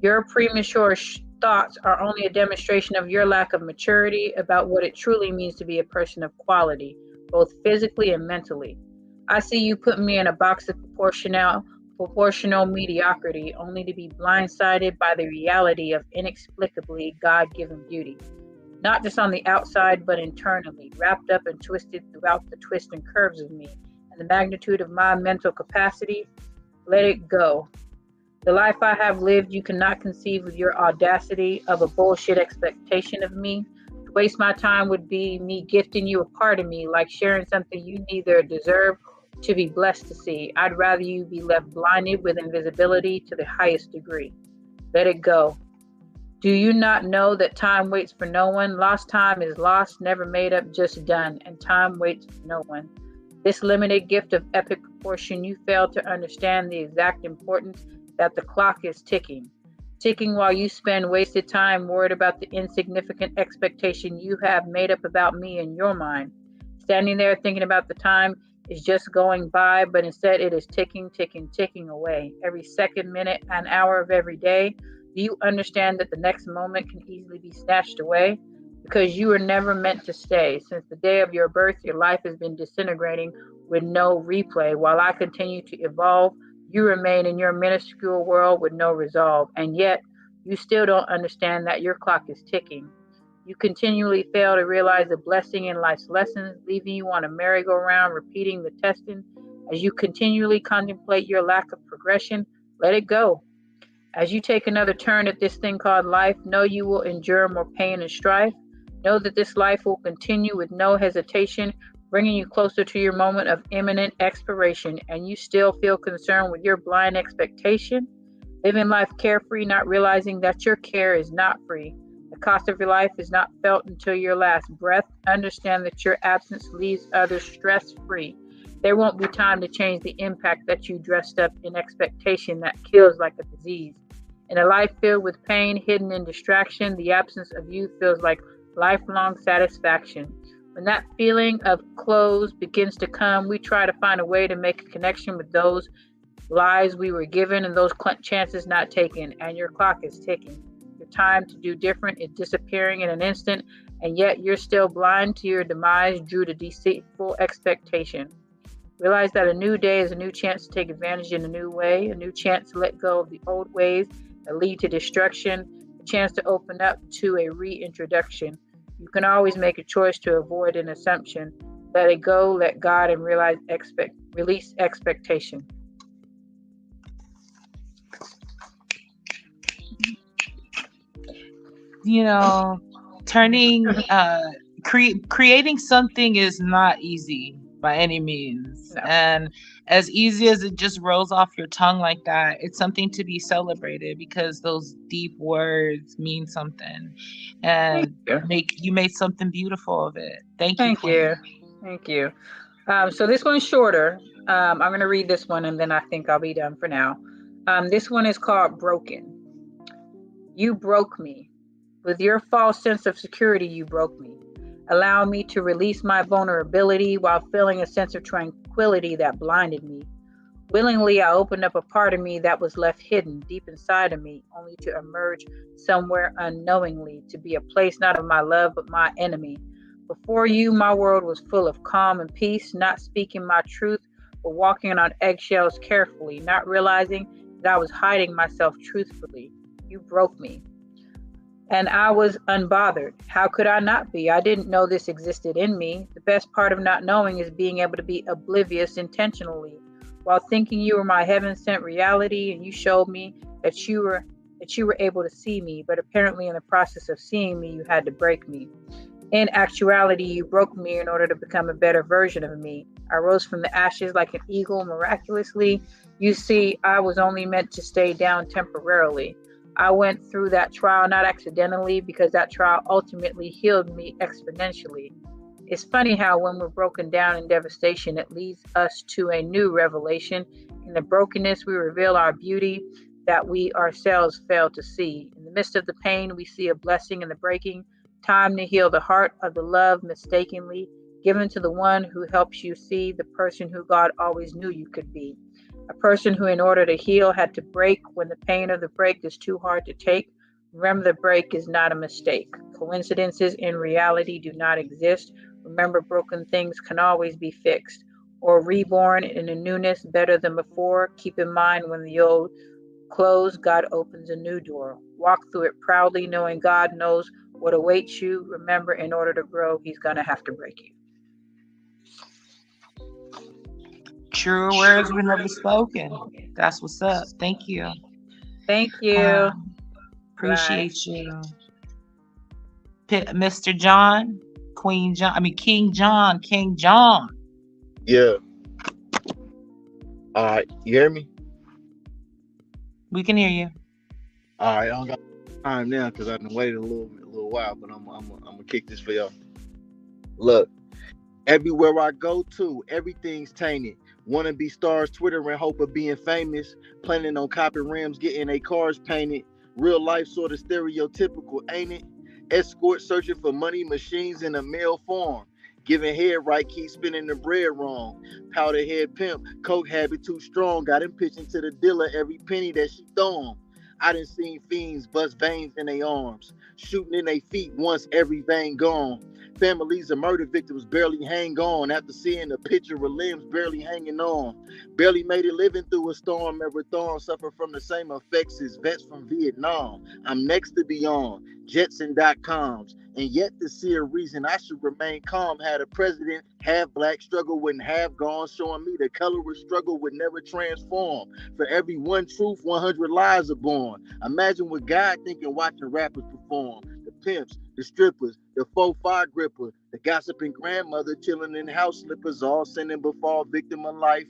Your premature thoughts are only a demonstration of your lack of maturity about what it truly means to be a person of quality, both physically and mentally. I see you putting me in a box of proportional mediocrity, only to be blindsided by the reality of inexplicably God-given beauty. Not just on the outside, but internally, wrapped up and twisted throughout the twists and curves of me. And the magnitude of my mental capacity, let it go. The life I have lived, you cannot conceive of your audacity of a bullshit expectation of me. To waste my time would be me gifting you a part of me, like sharing something you neither deserve to be blessed to see. I'd rather you be left blinded with invisibility to the highest degree. Let it go. Do you not know that time waits for no one? Lost time is lost, never made up, just done, and time waits for no one. This limited gift of epic proportion, you fail to understand the exact importance that the clock is ticking while you spend wasted time worried about the insignificant expectation you have made up about me in your mind. Standing there thinking about the time is just going by, but instead it is ticking away. Every second, minute, and hour of every day. Do you understand that the next moment can easily be snatched away? Because you were never meant to stay. Since the day of your birth, your life has been disintegrating with no replay. While I continue to evolve, you remain in your minuscule world with no resolve. And yet, you still don't understand that your clock is ticking. You continually fail to realize the blessing in life's lessons, leaving you on a merry-go-round, repeating the testing. As you continually contemplate your lack of progression, let it go. As you take another turn at this thing called life, know you will endure more pain and strife. Know that this life will continue with no hesitation, bringing you closer to your moment of imminent expiration, and you still feel concerned with your blind expectation? Living life carefree, not realizing that your care is not free. The cost of your life is not felt until your last breath. Understand that your absence leaves others stress-free. There won't be time to change the impact that you dressed up in expectation that kills like a disease. In a life filled with pain, hidden in distraction, the absence of you feels like lifelong satisfaction. When that feeling of close begins to come, we try to find a way to make a connection with those lives we were given and those chances not taken, and your clock is ticking. Your time to do different is disappearing in an instant, and yet you're still blind to your demise due to deceitful expectation. Realize that a new day is a new chance to take advantage in a new way, a new chance to let go of the old ways that lead to destruction, a chance to open up to a reintroduction. You can always make a choice to avoid an assumption. Let it go, let God, and release expectation. You know, creating something is not easy by any means. No. And as easy as it just rolls off your tongue like that, it's something to be celebrated because those deep words mean something. And you made something beautiful of it. Thank you. Thank you. So this one's shorter. I'm going to read this one and then I think I'll be done for now. This one is called Broken. You broke me. With your false sense of security, you broke me. Allow me to release my vulnerability while feeling a sense of tranquility that blinded me. Willingly, I opened up a part of me that was left hidden deep inside of me, only to emerge somewhere unknowingly, to be a place not of my love, but my enemy. Before you, my world was full of calm and peace, not speaking my truth, but walking on eggshells carefully, not realizing that I was hiding myself truthfully. You broke me. And I was unbothered. How could I not be? I didn't know this existed in me. The best part of not knowing is being able to be oblivious intentionally. While thinking you were my heaven-sent reality, and you showed me that you were able to see me, but apparently in the process of seeing me, you had to break me. In actuality, you broke me in order to become a better version of me. I rose from the ashes like an eagle miraculously. You see, I was only meant to stay down temporarily. I went through that trial not accidentally, because that trial ultimately healed me exponentially. It's funny how when we're broken down in devastation, it leads us to a new revelation. In the brokenness, we reveal our beauty that we ourselves fail to see. In the midst of the pain, we see a blessing in the breaking. Time to heal the heart of the love mistakenly given to the one who helps you see the person who God always knew you could be. A person who, in order to heal, had to break when the pain of the break is too hard to take. Remember, the break is not a mistake. Coincidences in reality do not exist. Remember, broken things can always be fixed or reborn in a newness better than before. Keep in mind, when the old closed, God opens a new door. Walk through it proudly, knowing God knows what awaits you. Remember, in order to grow, He's going to have to break you. True words were never spoken. That's what's up. Thank you. Thank you. Appreciate you. Mr. John, King John. Yeah. All right. You hear me? We can hear you. All right. I don't got time now because I've been waiting a little while, but I'm gonna kick this for y'all. Look, everywhere I go to, everything's tainted. Wanna be stars, Twitter in hope of being famous. Planning on copping rims, getting their cars painted. Real life sort of stereotypical, ain't it? Escort searching for money machines in a male form. Giving head right, keep spinning the bread wrong. Powder head pimp, coke habit too strong. Got him pitching to the dealer every penny that she throw him. I done seen fiends bust veins in their arms. Shooting in their feet once every vein gone. Families of murder victims barely hang on after seeing a picture of limbs barely hanging on. Barely made it living through a storm. Marathon suffer from the same effects as vets from Vietnam. I'm next to be on Jetson.coms. And yet to see a reason I should remain calm. Had a president half black, struggle wouldn't have gone. Showing me the color of struggle would never transform. For every one truth, 100 lies are born. Imagine what God thinking watching rappers perform. The pimps, the strippers, the 4-5 gripper, the gossiping grandmother chilling in house slippers, all sinning before victim of life.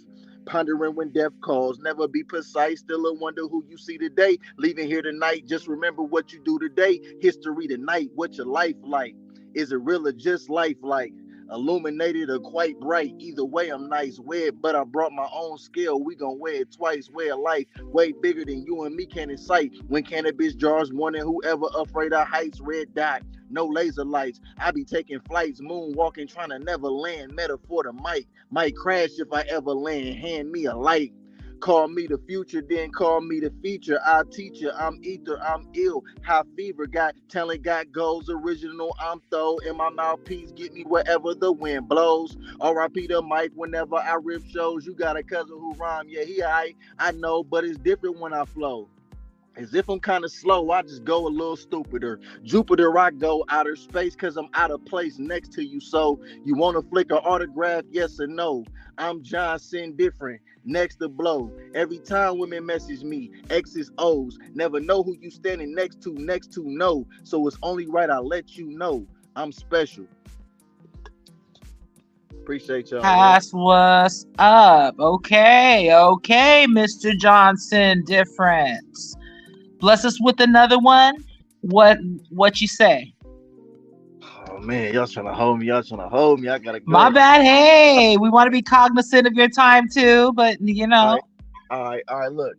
Pondering when death calls, never be precise, still a wonder who you see today. Leaving here tonight, just remember what you do today. History tonight, what's your life like? Is it real or just life like? Illuminated or quite bright, either way I'm nice. Wear it, but I brought my own skill. We gon' wear it twice, wear a life way bigger than you and me can incite. When cannabis jars warning whoever afraid of heights, red dot, no laser lights. I be taking flights, moonwalking, trying to never land. Metaphor to might crash if I ever land. Hand me a light. Call me the future, then call me the feature. I teach you, I'm ether, I'm ill. High fever, got talent, got goals. Original, I'm throw. In my mouthpiece, get me wherever the wind blows. R.I.P. the mic whenever I rip shows. You got a cousin who rhyme, yeah, he aight. I know, but it's different when I flow. As if I'm kind of slow, I just go a little stupider. Jupiter, I go outer space because I'm out of place next to you. So you want to flick an autograph, yes or no? I'm Johnson different, next to blow. Every time women message me, X's, O's. Never know who you standing next to no. So it's only right I let you know I'm special. Appreciate y'all. That's what's up. Okay, Mr. Johnson Difference. Bless us with another one. What you say? Oh man, y'all trying to hold me. I gotta go. My bad. Hey, we want to be cognizant of your time too, but you know. All right, look.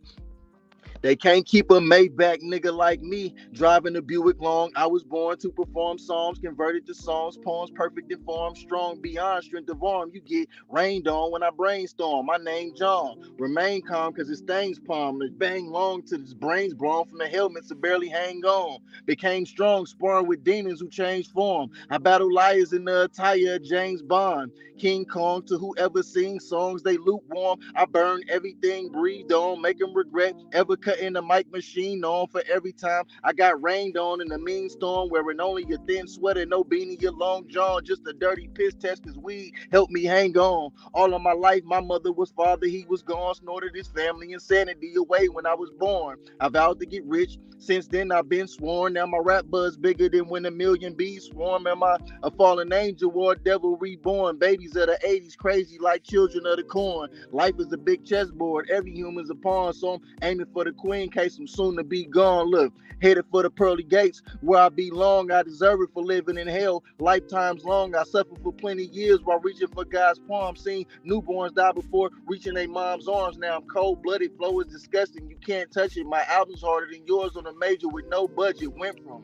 They can't keep a Maybach nigga like me driving a Buick long. I was born to perform psalms, converted to songs, poems, perfect in form, strong beyond strength of arm. You get rained on when I brainstorm. My name John. Remain calm because it stains palm. It bang long to his brains blown from the helmets to barely hang on. Became strong, sparring with demons who changed form. I battle liars in the attire of James Bond. King Kong to whoever sings songs they lukewarm. I burn everything breathed on, make them regret ever cutting the mic machine on. For every time I got rained on in a mean storm, wearing only a thin sweater, no beanie, your long john, just a dirty piss test cause weed helped me hang on. All of my life my mother was father, he was gone, snorted his family insanity away when I was born. I vowed to get rich, since then I've been sworn. Now my rap buzz bigger than when a million bees swarm. Am I a fallen angel or a devil reborn? Babies of the 80s crazy like children of the corn. Life is a big chessboard, every human's a pawn, so I'm aiming for the queen case I'm soon to be gone. Look, headed for the pearly gates where I belong. I deserve it for living in hell lifetimes long. I suffered for plenty years while reaching for God's palm. Seen newborns die before reaching their mom's arms. Now I'm cold-blooded, flow is disgusting, you can't touch it. My album's harder than yours on a major with no budget. Went from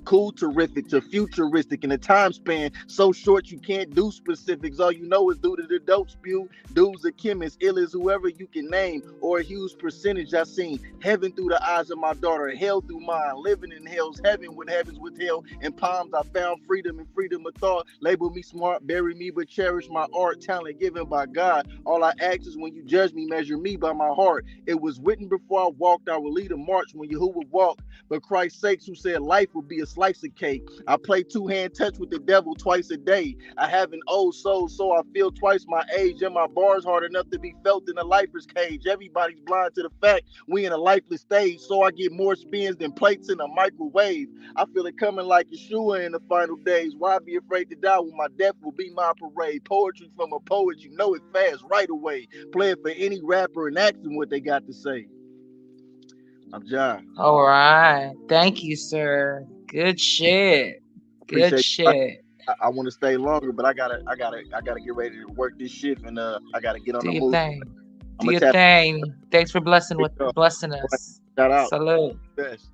cool, terrific to futuristic in a time span so short you can't do specifics. All you know is due to the dope spew. Dudes a chemist, ill as whoever you can name, or a huge percentage. I seen heaven through the eyes of my daughter, hell through mine, living in hell's heaven with heavens with hell in palms. I found freedom and freedom of thought. Label me smart, bury me, but cherish my art, talent given by God. All I ask is when you judge me, measure me by my heart. It was written before I walked, I will lead a march when Yahuwah walked. But Christ's sakes, who said life would be a slice of cake. I play two-hand touch with the devil twice a day. I have an old soul, so I feel twice my age, and my bars hard enough to be felt in a lifer's cage. Everybody's blind to the fact we in a lifeless stage, so I get more spins than plates in a microwave. I feel it coming like Yeshua in the final days. Why be afraid to die when my death will be my parade? Poetry from a poet, you know it fast right away. Play it for any rapper and ask them what they got to say. I'm John. All right. Thank you, sir. Good shit. Good Appreciate shit. I want to stay longer, but I gotta get ready to work this shift, and I gotta get on Do the your move. thing. Do your thing. Thanks for blessing us. Shout out. Salute. Best.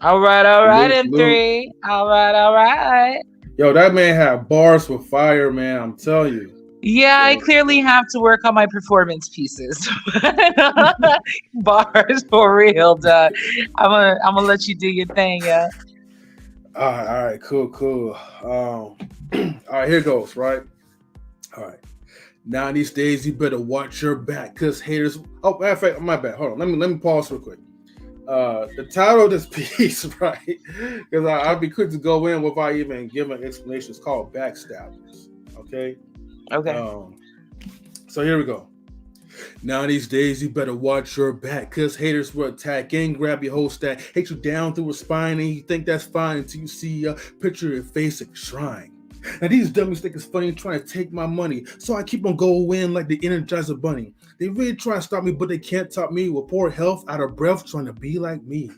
All right, M3. All right. Yo, that man had bars with fire, man. I'm telling you. Yeah, I clearly have to work on my performance pieces. Bars for real, Doug. I'm gonna let you do your thing, yeah. All right, cool. All right, here goes, right? All right. Now these days you better watch your back, cause haters. Oh, matter of fact, my bad. Hold on. Let me pause real quick. The title of this piece, right? Because I'd be quick to go in without even giving explanations. Called Backstabbers. Okay. Okay. So here we go. Now these days you better watch your back, cause haters will attack and grab your whole stack. Hate you down through a spine and you think that's fine until you see a picture of your face at the shrine. Now these dummies think it's funny trying to take my money, so I keep on going like the Energizer Bunny. They really try to stop me, but they can't top me with poor health, out of breath, trying to be like me.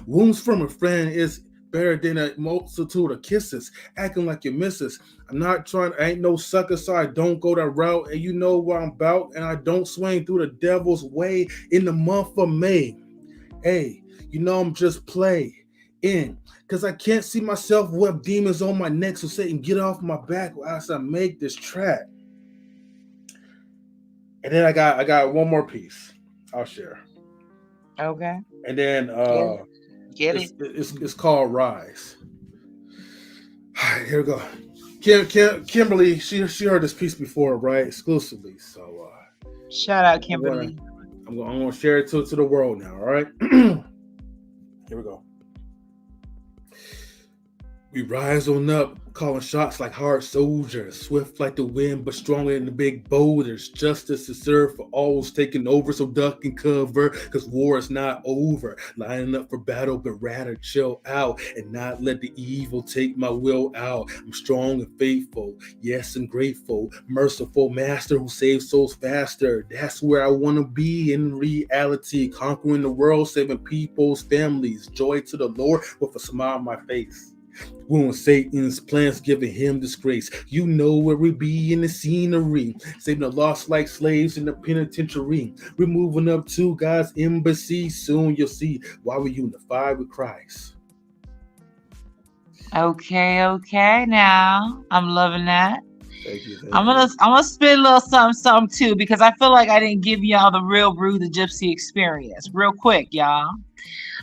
Wounds from a friend is better than a multitude of kisses, acting like your missus. I ain't no sucker, so I don't go that route, and you know what I'm about, and I don't swing through the devil's way in the month of May. Hey, you know I'm just playing, cause I can't see myself with demons on my neck, so Satan, get off my back as I make this track. And then I got one more piece I'll share. Okay. And then Get it. It's called Rise. All right, here we go. Kimberly, she heard this piece before, right? Exclusively. So shout out Kimberly. I'm gonna share it to the world now, all right? Here we go. We rise on up, calling shots like hard soldiers, swift like the wind, but stronger than the big boulders. Justice is served for all who's taking over, so duck and cover, because war is not over. Lining up for battle, but rather chill out and not let the evil take my will out. I'm strong and faithful, yes, and grateful, merciful master who saves souls faster. That's where I want to be in reality, conquering the world, saving people's families. Joy to the Lord with a smile on my face. Ruin Satan's plans, giving him disgrace. You know where we be in the scenery, saving the lost like slaves in the penitentiary. We're moving up to God's embassy. Soon you'll see why we unified with Christ. Okay. Now I'm loving that. Thank you. I'm gonna spit a little something too, because I feel like I didn't give y'all the real Rue the Gypsy experience. Real quick, y'all.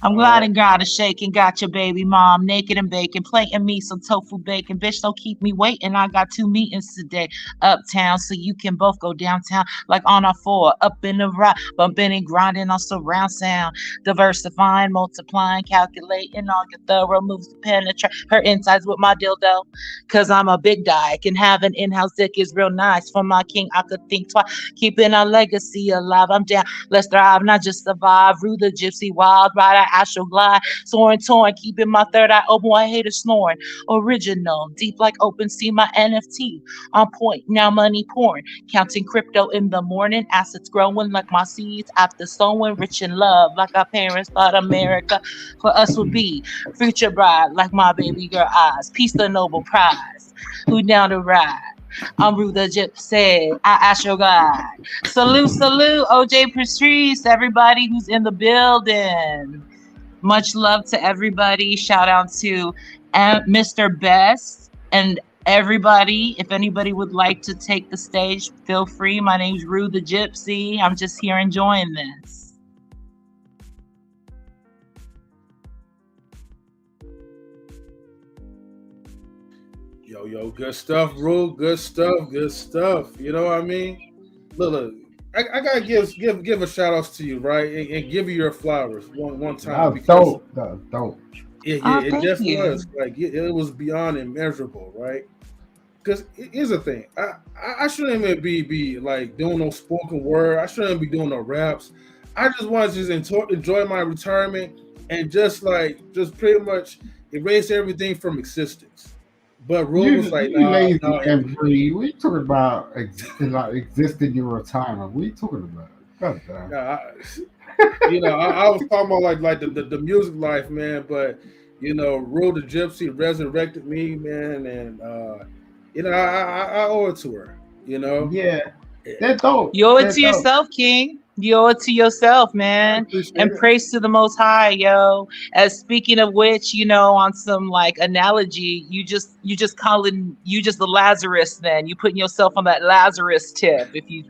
I'm glad and got a shaking, got your baby mom naked and baking, plating me some tofu bacon. Bitch, don't keep me waiting. I got 2 meetings today uptown, so you can both go downtown like on our 4, up in the rock, bumping and grinding on surround sound, diversifying, multiplying, calculating all your thorough moves to penetrate her insides with my dildo. Cause I'm a big dyke and having in-house dick is real nice. For my king, I could think twice, keeping our legacy alive. I'm down, let's thrive, not just survive. Rue the Gypsy, wild rider, astral glide, soaring, torn, keeping my third eye open while haters snoring. Original, deep like open sea, my NFT on point. Now money pouring, counting crypto in the morning, assets growing like my seeds after sowing, rich in love like our parents thought America for us would be. Future bride like my baby girl eyes, peace the Nobel Prize. Who down to ride? I'm Rue the Gypsy, I astral guide. Salute, OJ Patrice, everybody who's in the building. Much love to everybody. Shout out to Mr. Best and everybody. If anybody would like to take the stage, feel free. My name's Rue the Gypsy. I'm just here enjoying this. Yo, good stuff, Rue. Good stuff. You know what I mean? Look. I gotta give a shout out to you, right? And give you your flowers one time. That was dope. Yeah, it just was like it was beyond immeasurable, right? Because here's the thing, I shouldn't even be like doing no spoken word. I shouldn't be doing no raps. I just want to just enjoy my retirement and just pretty much erase everything from existence. But Rue was like, no. We talking about existing your retirement. What are you talking about? I was talking about like the music life, man. But Rue the Gypsy resurrected me, man, and I owe it to her. Yeah, that's dope. You owe it to yourself, King. You owe it to yourself, man. And praise to the Most High, yo. As speaking of which, on some like analogy, you just the Lazarus. Then you putting yourself on that Lazarus tip. If you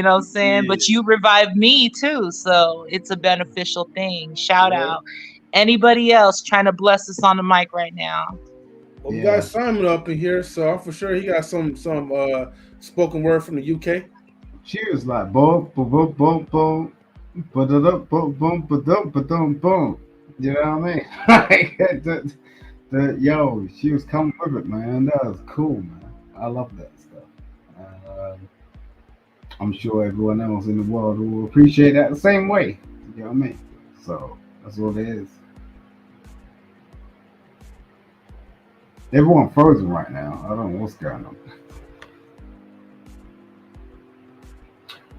know what I'm saying. Yeah. But you revived me too, so it's a beneficial thing. Shout out. Anybody else trying to bless us on the mic right now? Well, we got Simon up in here, so for sure he got some spoken word from the UK. She was like boom, boom, boom, boom, boom, boom, boom, boom, boom, boom. You know what I mean? Yo, she was coming with it, man. That was cool, man. I love that stuff. I'm sure everyone else in the world will appreciate that the same way. You know what I mean? So that's all it is. Everyone frozen right now. I don't know what's going on.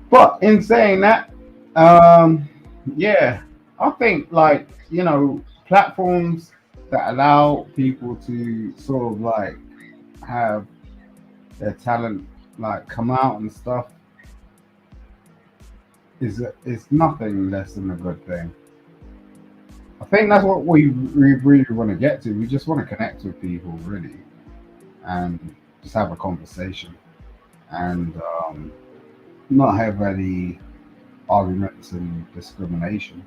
But in saying that, yeah, I think like, you know, platforms that allow people to sort of like have their talent like come out and stuff is nothing less than a good thing. I think that's what we really want to get to. We just want to connect with people really and just have a conversation and not have any arguments and discrimination.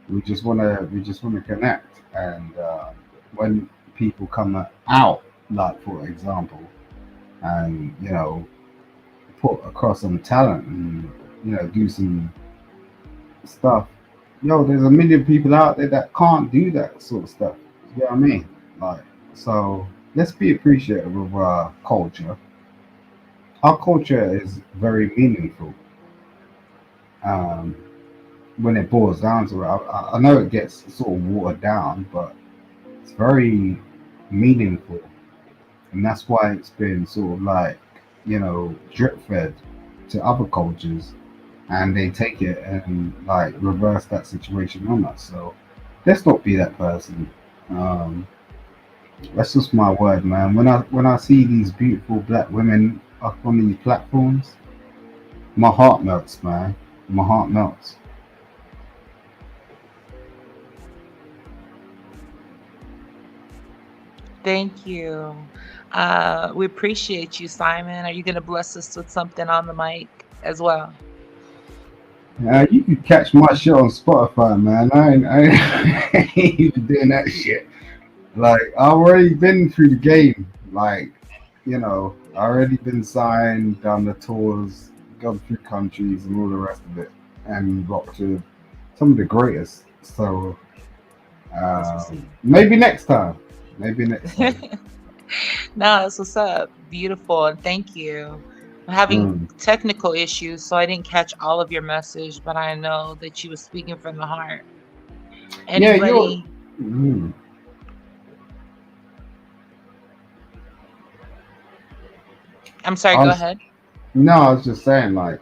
We just want to connect, and when people come out, like for example, and you know, put across some talent and you know do some stuff. Yo, there's a million people out there that can't do that sort of stuff. You know what I mean? Like, so let's be appreciative of our culture. Our culture is very meaningful. When it boils down to it, I know it gets sort of watered down, but it's very meaningful, and that's why it's been sort of like, you know, drip fed to other cultures, and they take it and like reverse that situation on us. So let's not be that person. That's just my word, man. When I see these beautiful black women up on these platforms, my heart melts, man. My heart melts. Thank you. We appreciate you, Simon. Are you going to bless us with something on the mic as well? You can catch my shit on Spotify, man. I ain't even doing that shit. Like, I've already been through the game. Like, you know, I already been signed, done the tours, gone through countries and all the rest of it, and rocked to some of the greatest. So, maybe next time. Maybe next time. No, that's what's up. Beautiful. And thank you. I'm having technical issues, so I didn't catch all of your message, but I know that you were speaking from the heart. Anybody? Yeah, I'm sorry, go ahead. No, I was just saying, like,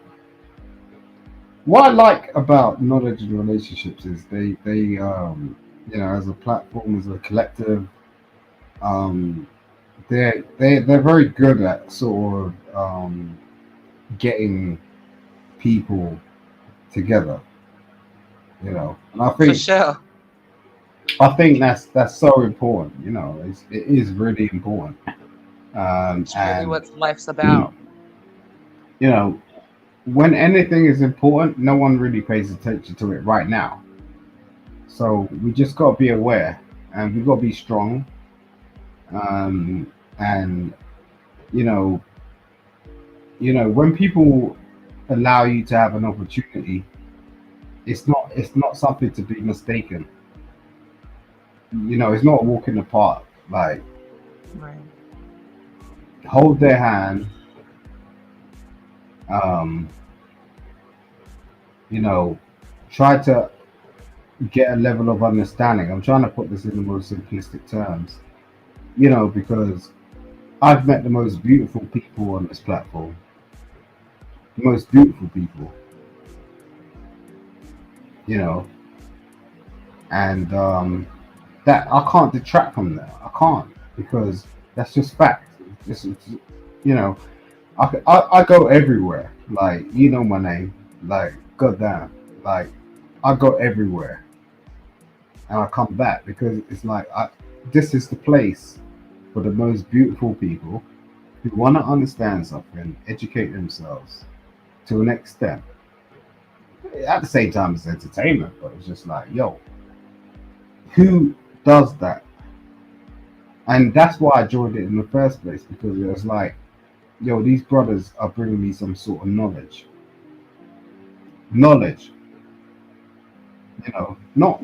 what I like about knowledge and relationships is they you know, as a platform, as a collective, they're very good at sort of getting people together, you know, and I think For sure. I think that's so important, you know. It is really important. It's really And what life's about. you know, when anything is important, no one really pays attention to it right now. So we just got to be aware, and we got to be strong. And you know, when people allow you to have an opportunity, it's not something to be mistaken. You know, it's not a walk in the park. Like, Right. hold their hand. You know, try to get a level of understanding. I'm trying to put this in the most simplistic terms, you know, because I've met the most beautiful people on this platform. The most beautiful people, you know, and that I can't detract from that. I can't, because that's just fact. It's, you know, I go everywhere. Like, you know my name. Like, goddamn. Like, I go everywhere, and I come back because it's like this is the place for the most beautiful people who want to understand something, educate themselves to an extent. At the same time, it's entertainment, but it's just like, yo, who does that? And that's why I joined it in the first place, because it was like, yo, these brothers are bringing me some sort of knowledge, you know, not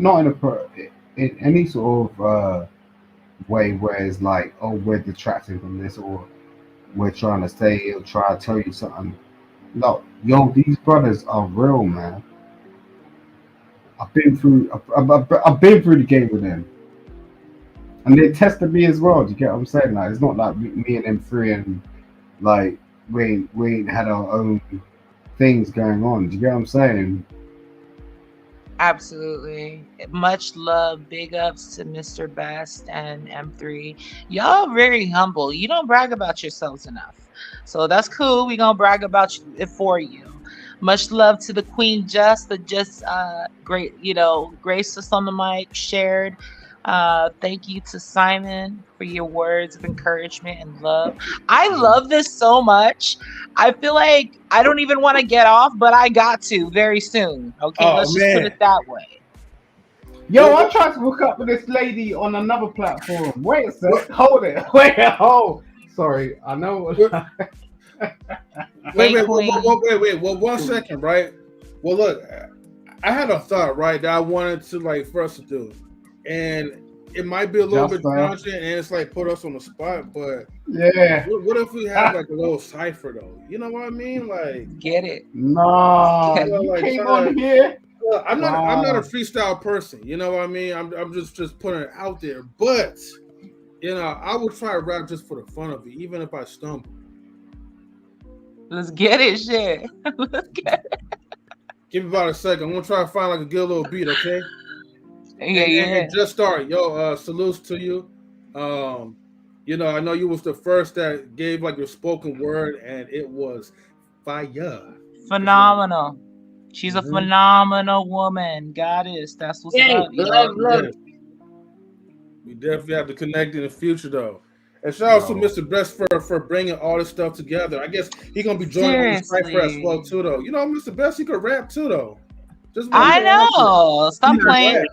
in any sort of way where it's like, oh, we're detracting from this, or we're trying to say or try to tell you something. Look, yo, these brothers are real, man. I've been through the game with them, and they tested me as well. Do you get what I'm saying? Like, it's not like me and them three, and like we ain't had our own things going on. Do you get what I'm saying? Absolutely. Much love. Big ups to Mr. Best and M3. Y'all very humble. You don't brag about yourselves enough. So that's cool. We're going to brag about it for you. Much love to the Queen Just, that just great, graced us on the mic, shared. Thank you to Simon for your words of encouragement and love. I love this so much. I feel like I don't even want to get off, but I got to very soon. Okay, let's just put it that way. Yo, I tried to hook up with this lady on another platform. Wait a sec. Hold it. Wait. Sorry. I know. Wait. Well, 1 second, right? Well, look, I had a thought, right, that I wanted to for us to do, and it might be a little bit challenging, and it's put us on the spot. But yeah, what if we have a little cipher though? You know what I mean? Get it? No, you came on here. I'm not a freestyle person. You know what I mean? I'm just putting it out there. But I would try to rap just for the fun of it, even if I stumble. Let's get it, shit. Let's get it. Give me about a second. I'm gonna try to find a good little beat, okay? Yeah. And just start. Yo, salutes to you. I know you was the first that gave your spoken word, and it was fire. Phenomenal. She's a phenomenal woman. Goddess. That's what's up. Love. We definitely have to connect in the future, though. And shout out to Mr. Best for bringing all this stuff together. I guess he's gonna be joining the cipher as well too, though. Mr. Best, he could rap too, though. I know. Stop playing.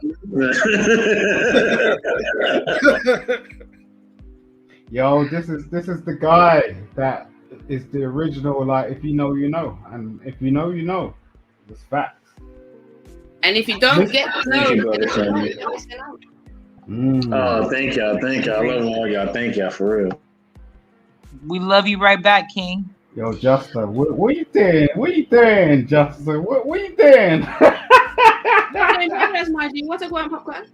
Yo, this is the guy that is the original. If you know, you know, and if you know, you know. It's facts. And if you don't get to know, Oh, thank y'all. I love all y'all. Thank y'all for real. We love you right back, King. Yo, Justin, what you doing? What you doing, Justin? What you doing? That's my G. What's a going popcorn?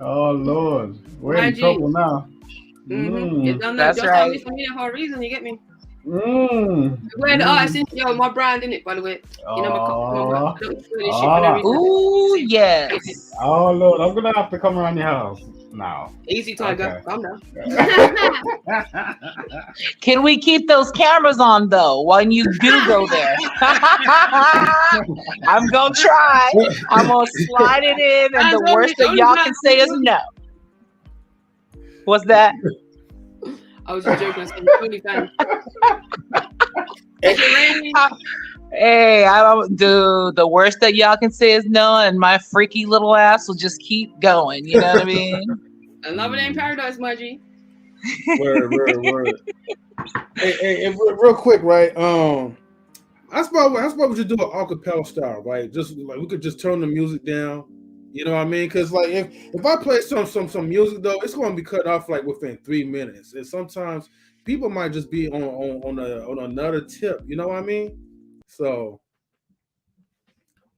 Oh Lord, we're in trouble now. You done that. That's right. Just for a reason. You get me? We're the artist, yo, my brand in it, by the way. Ooh, yes. Oh Lord, I'm gonna have to come around your house now. Easy, Tiger. Calm down. Can we keep those cameras on though when you do go there? I'm gonna try. I'm gonna slide it in, and the worst that y'all can say is no. What's that? I was just joking. Hey, I don't do the worst that y'all can say is no, and my freaky little ass will just keep going. You know what I mean? I love it in paradise, my G. Word. Hey, real quick, right? That's why we should do an acapella style, right? Just we could just turn the music down. You know what I mean? Because if I play some music though, it's going to be cut off within 3 minutes, and sometimes people might just be on another tip. You know what I mean? So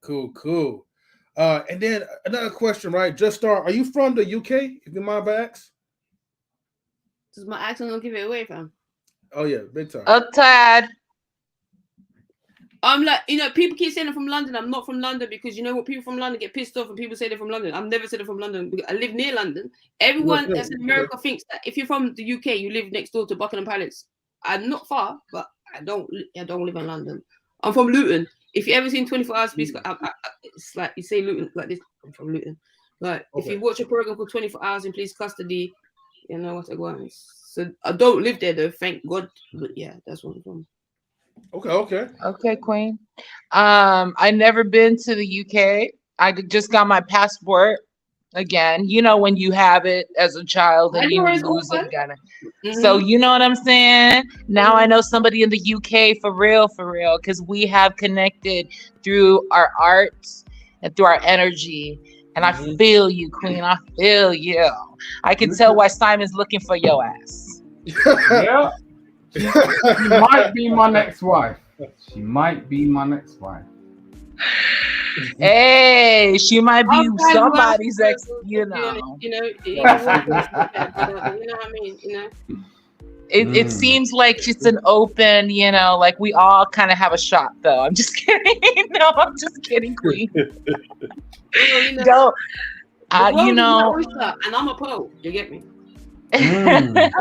cool. And then another question, right? Just start. Are you from the UK? If you mind, Bax? Does my accent not give it away, fam? Oh yeah, big time. A tad. I'm people keep saying I'm from London. I'm not from London because you know what? People from London get pissed off when people say they're from London. I've never said I'm from London because I live near London. Everyone that's in America thinks that if you're from the UK, you live next door to Buckingham Palace. I'm not far, but I don't live in London. I'm from Luton. If you ever seen 24 Hours Police, it's like you say Luton like this. I'm from Luton. If you watch a program called 24 Hours in Police Custody, you know what I want. So I don't live there though, thank God. But yeah, that's where I'm from. Okay, Queen. I never been to the UK. I just got my passport again. You know when you have it as a child and you lose it again. So you know what I'm saying? Now I know somebody in the UK for real, because we have connected through our arts and through our energy. And I feel you, Queen. I feel you. I can tell why Simon's looking for your ass. Yeah. She might be my next wife. She might be my next wife. Hey, she might be Okay, well, somebody's ex, you know. you know what I mean? You know. It seems like it's an open, you know, like we all kind of have a shot, though. I'm just kidding. No, I'm just kidding, Queen. Don't, you know. And I'm a Poe. You get me? Mm.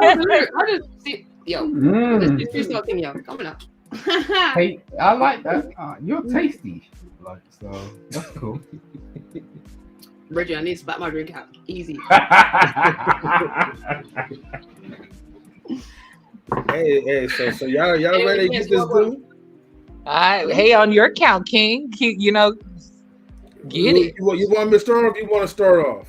I just see, yo. Mm. Let's do something, yo. Coming up. Hey, I like that. You're tasty. Like, so that's cool. Bridget, I need to spat my drink out. Easy. Hey, so y'all ready to get this dude? Hey, on your count, King. You know, get it. You want me to start off? You want to start off?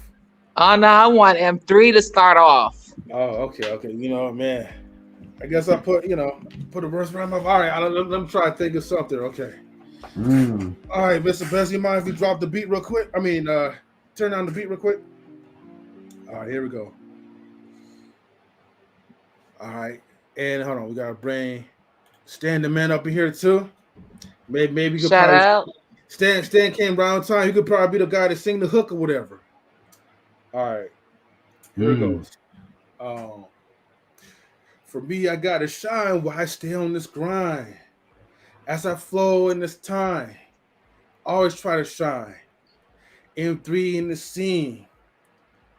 Oh no, I want M3 to start off. Oh, okay. You know, man. I guess I put a verse around my. All right, let me try to think of something. Okay. All right, Mr. Best, you mind if you drop the beat real quick? I mean, turn down the beat real quick. All right, here we go. All right, and hold on, we gotta bring Stan the man up in here too. Maybe you could Shout probably out. Stan came around time. He could probably be the guy to sing the hook or whatever. All right, here it goes. For me, I gotta shine while I stay on this grind. As I flow in this time, always try to shine. M3 in the scene,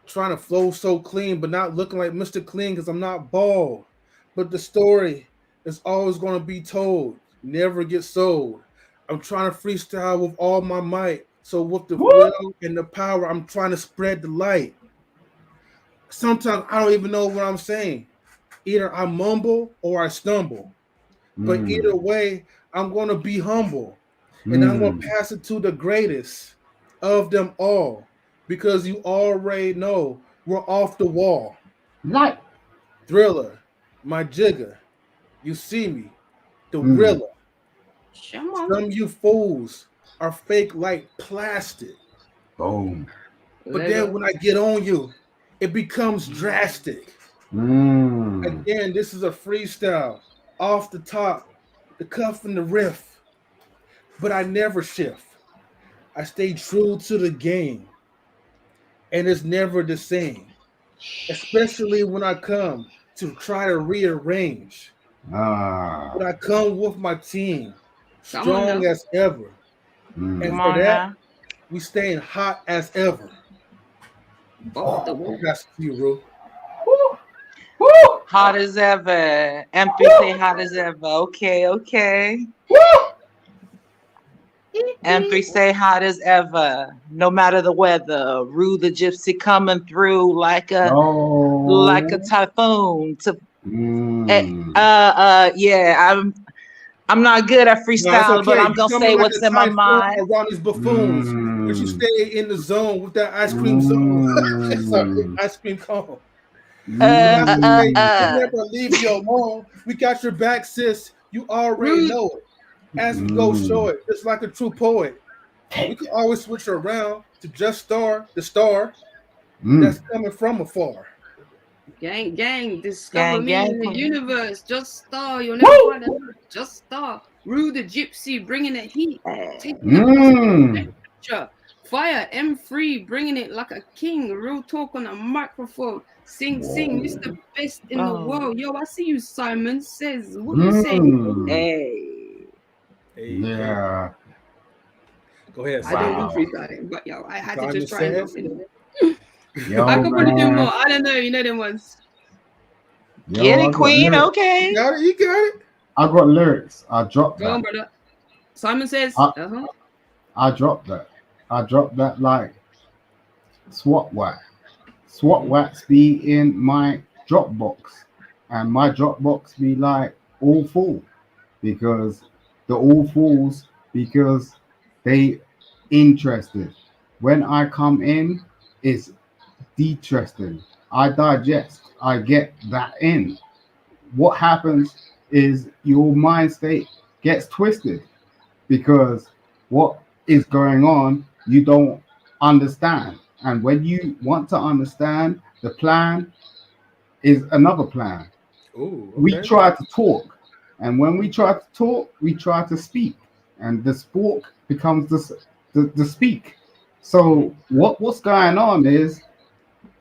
trying to flow so clean, but not looking like Mr. Clean because I'm not bald. But the story is always going to be told, never get sold. I'm trying to freestyle with all my might. So with the will and the power, I'm trying to spread the light. Sometimes I don't even know what I'm saying. Either I mumble or I stumble. But either way, I'm going to be humble. And I'm going to pass it to the greatest of them all. Because you already know we're off the wall. Like Thriller, my jigger. You see me, the Rilla. Some of you fools are fake like plastic. Boom. But then when I get on you, it becomes drastic. Again, this is a freestyle. Off the top, the cuff and the riff. But I never shift. I stay true to the game. And it's never the same. Especially when I come to try to rearrange. But I come with my team. Strong as ever. And for that, we staying hot as ever. That's you, Ru. Hot as ever. MP say hot as ever. Okay. MP say hot as ever. No matter the weather. Rue the gypsy coming through like a typhoon. Yeah, I'm not good at freestyle, but I'm gonna say what's in my mind. Around these buffoons, but you stay in the zone with that ice cream zone. Sorry, ice cream cone. We never leave you alone. We got your back, sis. You already know it. As we go show it, just like a true poet. We can always switch around to just star the star that's coming from afar. Gang, discover me in the universe. Just star, you'll never find another. Just star. Rue the gypsy, bringing the heat. Fire M3, bringing it like a king. Real talk on a microphone. Sing, Mr. Best in the world. Yo, I see you, Simon Says. What you saying? Hey. Yeah. Go ahead. I don't do freestyling, but yo, I had to just try and Yo, I could probably do more. I don't know. You know them ones. Get it, Queen. Okay. You got it. I got lyrics. I dropped that. Go on, brother. Simon Says. I dropped that. I dropped that like SWAT whack. SWAT whacks be in my Dropbox, and my Dropbox be like all full because they interested. When I come in, it's detresting. I digest. I get that in. What happens is your mind state gets twisted because what is going on, you don't understand. And when you want to understand, the plan is another plan. Ooh, We okay. try to talk, and when we try to talk, we try to speak, and the spoke becomes the speak. So what's going on is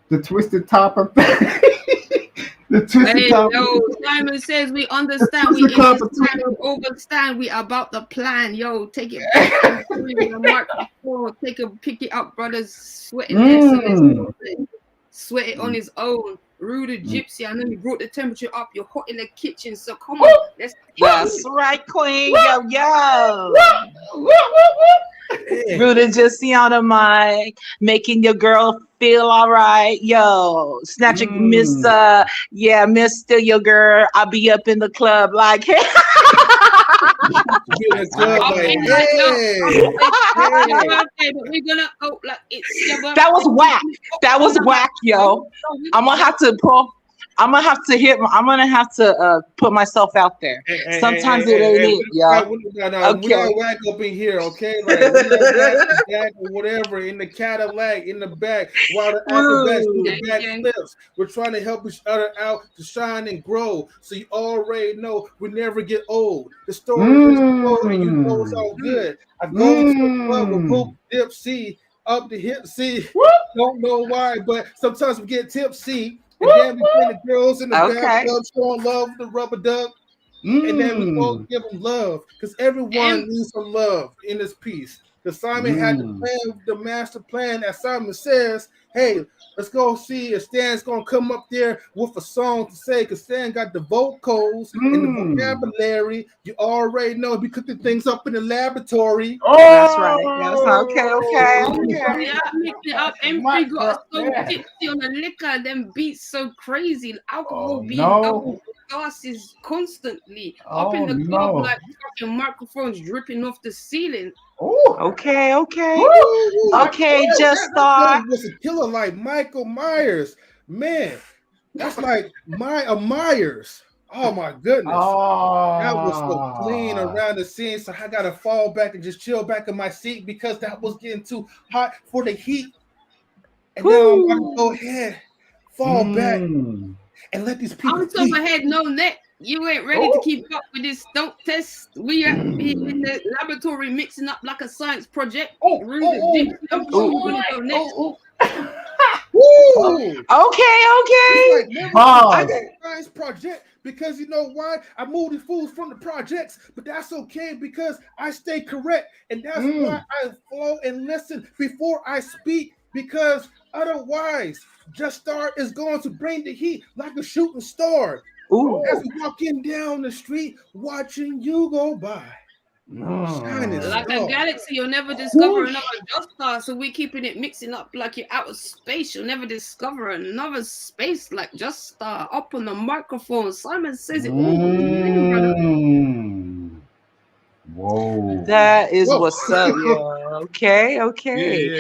the twisted type of the twisted Hey, type yo, of Simon says we the understand. We twisted in type this of time, we overstand. We about the plan. Yo, take it back. I'm telling you, the microphone. Pick it up, brothers. Sweating there. So let's sweat it on his own. Rude gypsy. I know you brought the temperature up. You're hot in the kitchen. So come on. Let's That's right, Queen. Yo. Rudy just see on the mic, making your girl feel all right. Yo, snatching Mr. Yeah, Mr. Your girl. I'll be up in the club like, hey. In the club, I'll like, be like, no, hey, it's your hey. birthday, but we're gonna go like it's your birthday. That was whack. That was whack, yo. I'm gonna have to put myself out there. Sometimes it ain't it, yo. We're not whack up in here, okay? Like we're not whack back or whatever in the Cadillac in the back while the acrobats do the back flips. We're trying to help each other out to shine and grow. So you already know we never get old. The story is told and you know it's all good. I go to the club with Poop Dip C up the hip C. Don't know why, but sometimes we get tipsy. And then we bring the girls in the bathtub showing love with the rubber duck. And then we go give them love. Because everyone needs some love in this piece. Because Simon had the plan, the master plan, as Simon says, hey, let's go see if Stan's going to come up there with a song to say, because Stan got the vocals and the vocabulary. You already know we cooking things up in the laboratory. That's right. That's okay. Yeah, mix it up. M3 got us so tipsy on the liquor, them beats so crazy. Alcohol being double gases constantly. Up in the club like fucking microphones dripping off the ceiling. Okay, just thought was a killer like Michael Myers. Man, that's like Myers. Oh my goodness. That was so clean around the scene. So I gotta fall back and just chill back in my seat because that was getting too hot for the heat. And now I'm gonna go ahead, fall back, and let these people. I'm top of head, no neck. You ain't ready to keep up with this stunt test. We are in the laboratory mixing up like a science project. I'm sure we're gonna go next. Okay. I got a science project because you know why? I moved the fools from the projects, but that's okay because I stay correct, and that's why I flow and listen before I speak. Because otherwise, Just Start is going to bring the heat like a shooting star. As we walking down the street, watching you go by. Like a galaxy, you'll never discover another Just Star. So we're keeping it mixing up like you're out of space. You'll never discover another space like Just Star. Up on the microphone, Simon says it. Whoa. That is what's up, yo. Okay.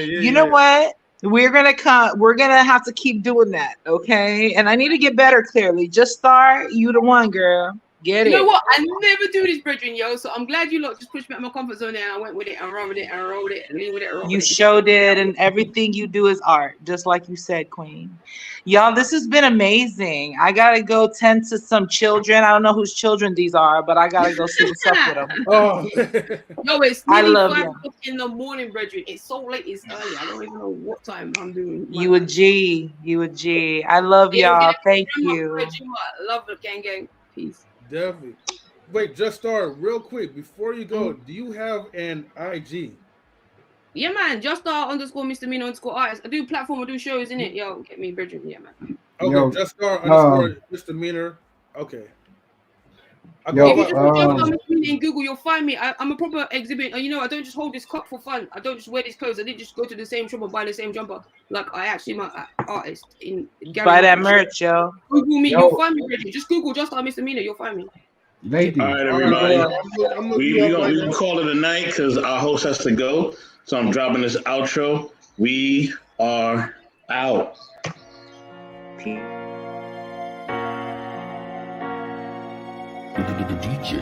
You know what? We're gonna have to keep doing that, okay? And I need to get better, clearly. Just Start, you the one, girl. Get it. You know what? I never do this, brethren, yo. So I'm glad you lot just pushed me out my comfort zone there and I went with it and run with it and rolled it and leave with it. You sure did, and everything you do is art, just like you said, Queen. Y'all, this has been amazing. I gotta go tend to some children. I don't know whose children these are, but I gotta go see what's up with them. No, it's I nearly love 5 you. o'clock in the morning, brethren. It's so late, it's early. I don't even know what time I'm doing. You a G. I love y'all. Thank you. I love the gang. Peace. Definitely. Wait, Just Start real quick before you go. Do you have an IG? Yeah, man. Just Start _ misdemeanor _ artist. I do platform. I do shows in it. Yo, get me, brethren. Yeah, man. Okay, Just Start _ misdemeanor. Okay. If you just put Just Start misdemeanor in Google, you'll find me. I'm a proper exhibit. You know, I don't just hold this cup for fun. I don't just wear these clothes. I didn't just go to the same shop and buy the same jumper. Like I actually am an artist in Gary. Buy that merch, yo. Google me. You'll find me, brethren. Just Google Just Start misdemeanor. You'll find me. Lady. All right, everybody. We're gonna call it a night because our host has to go. So I'm dropping this outro. We are out. DJ.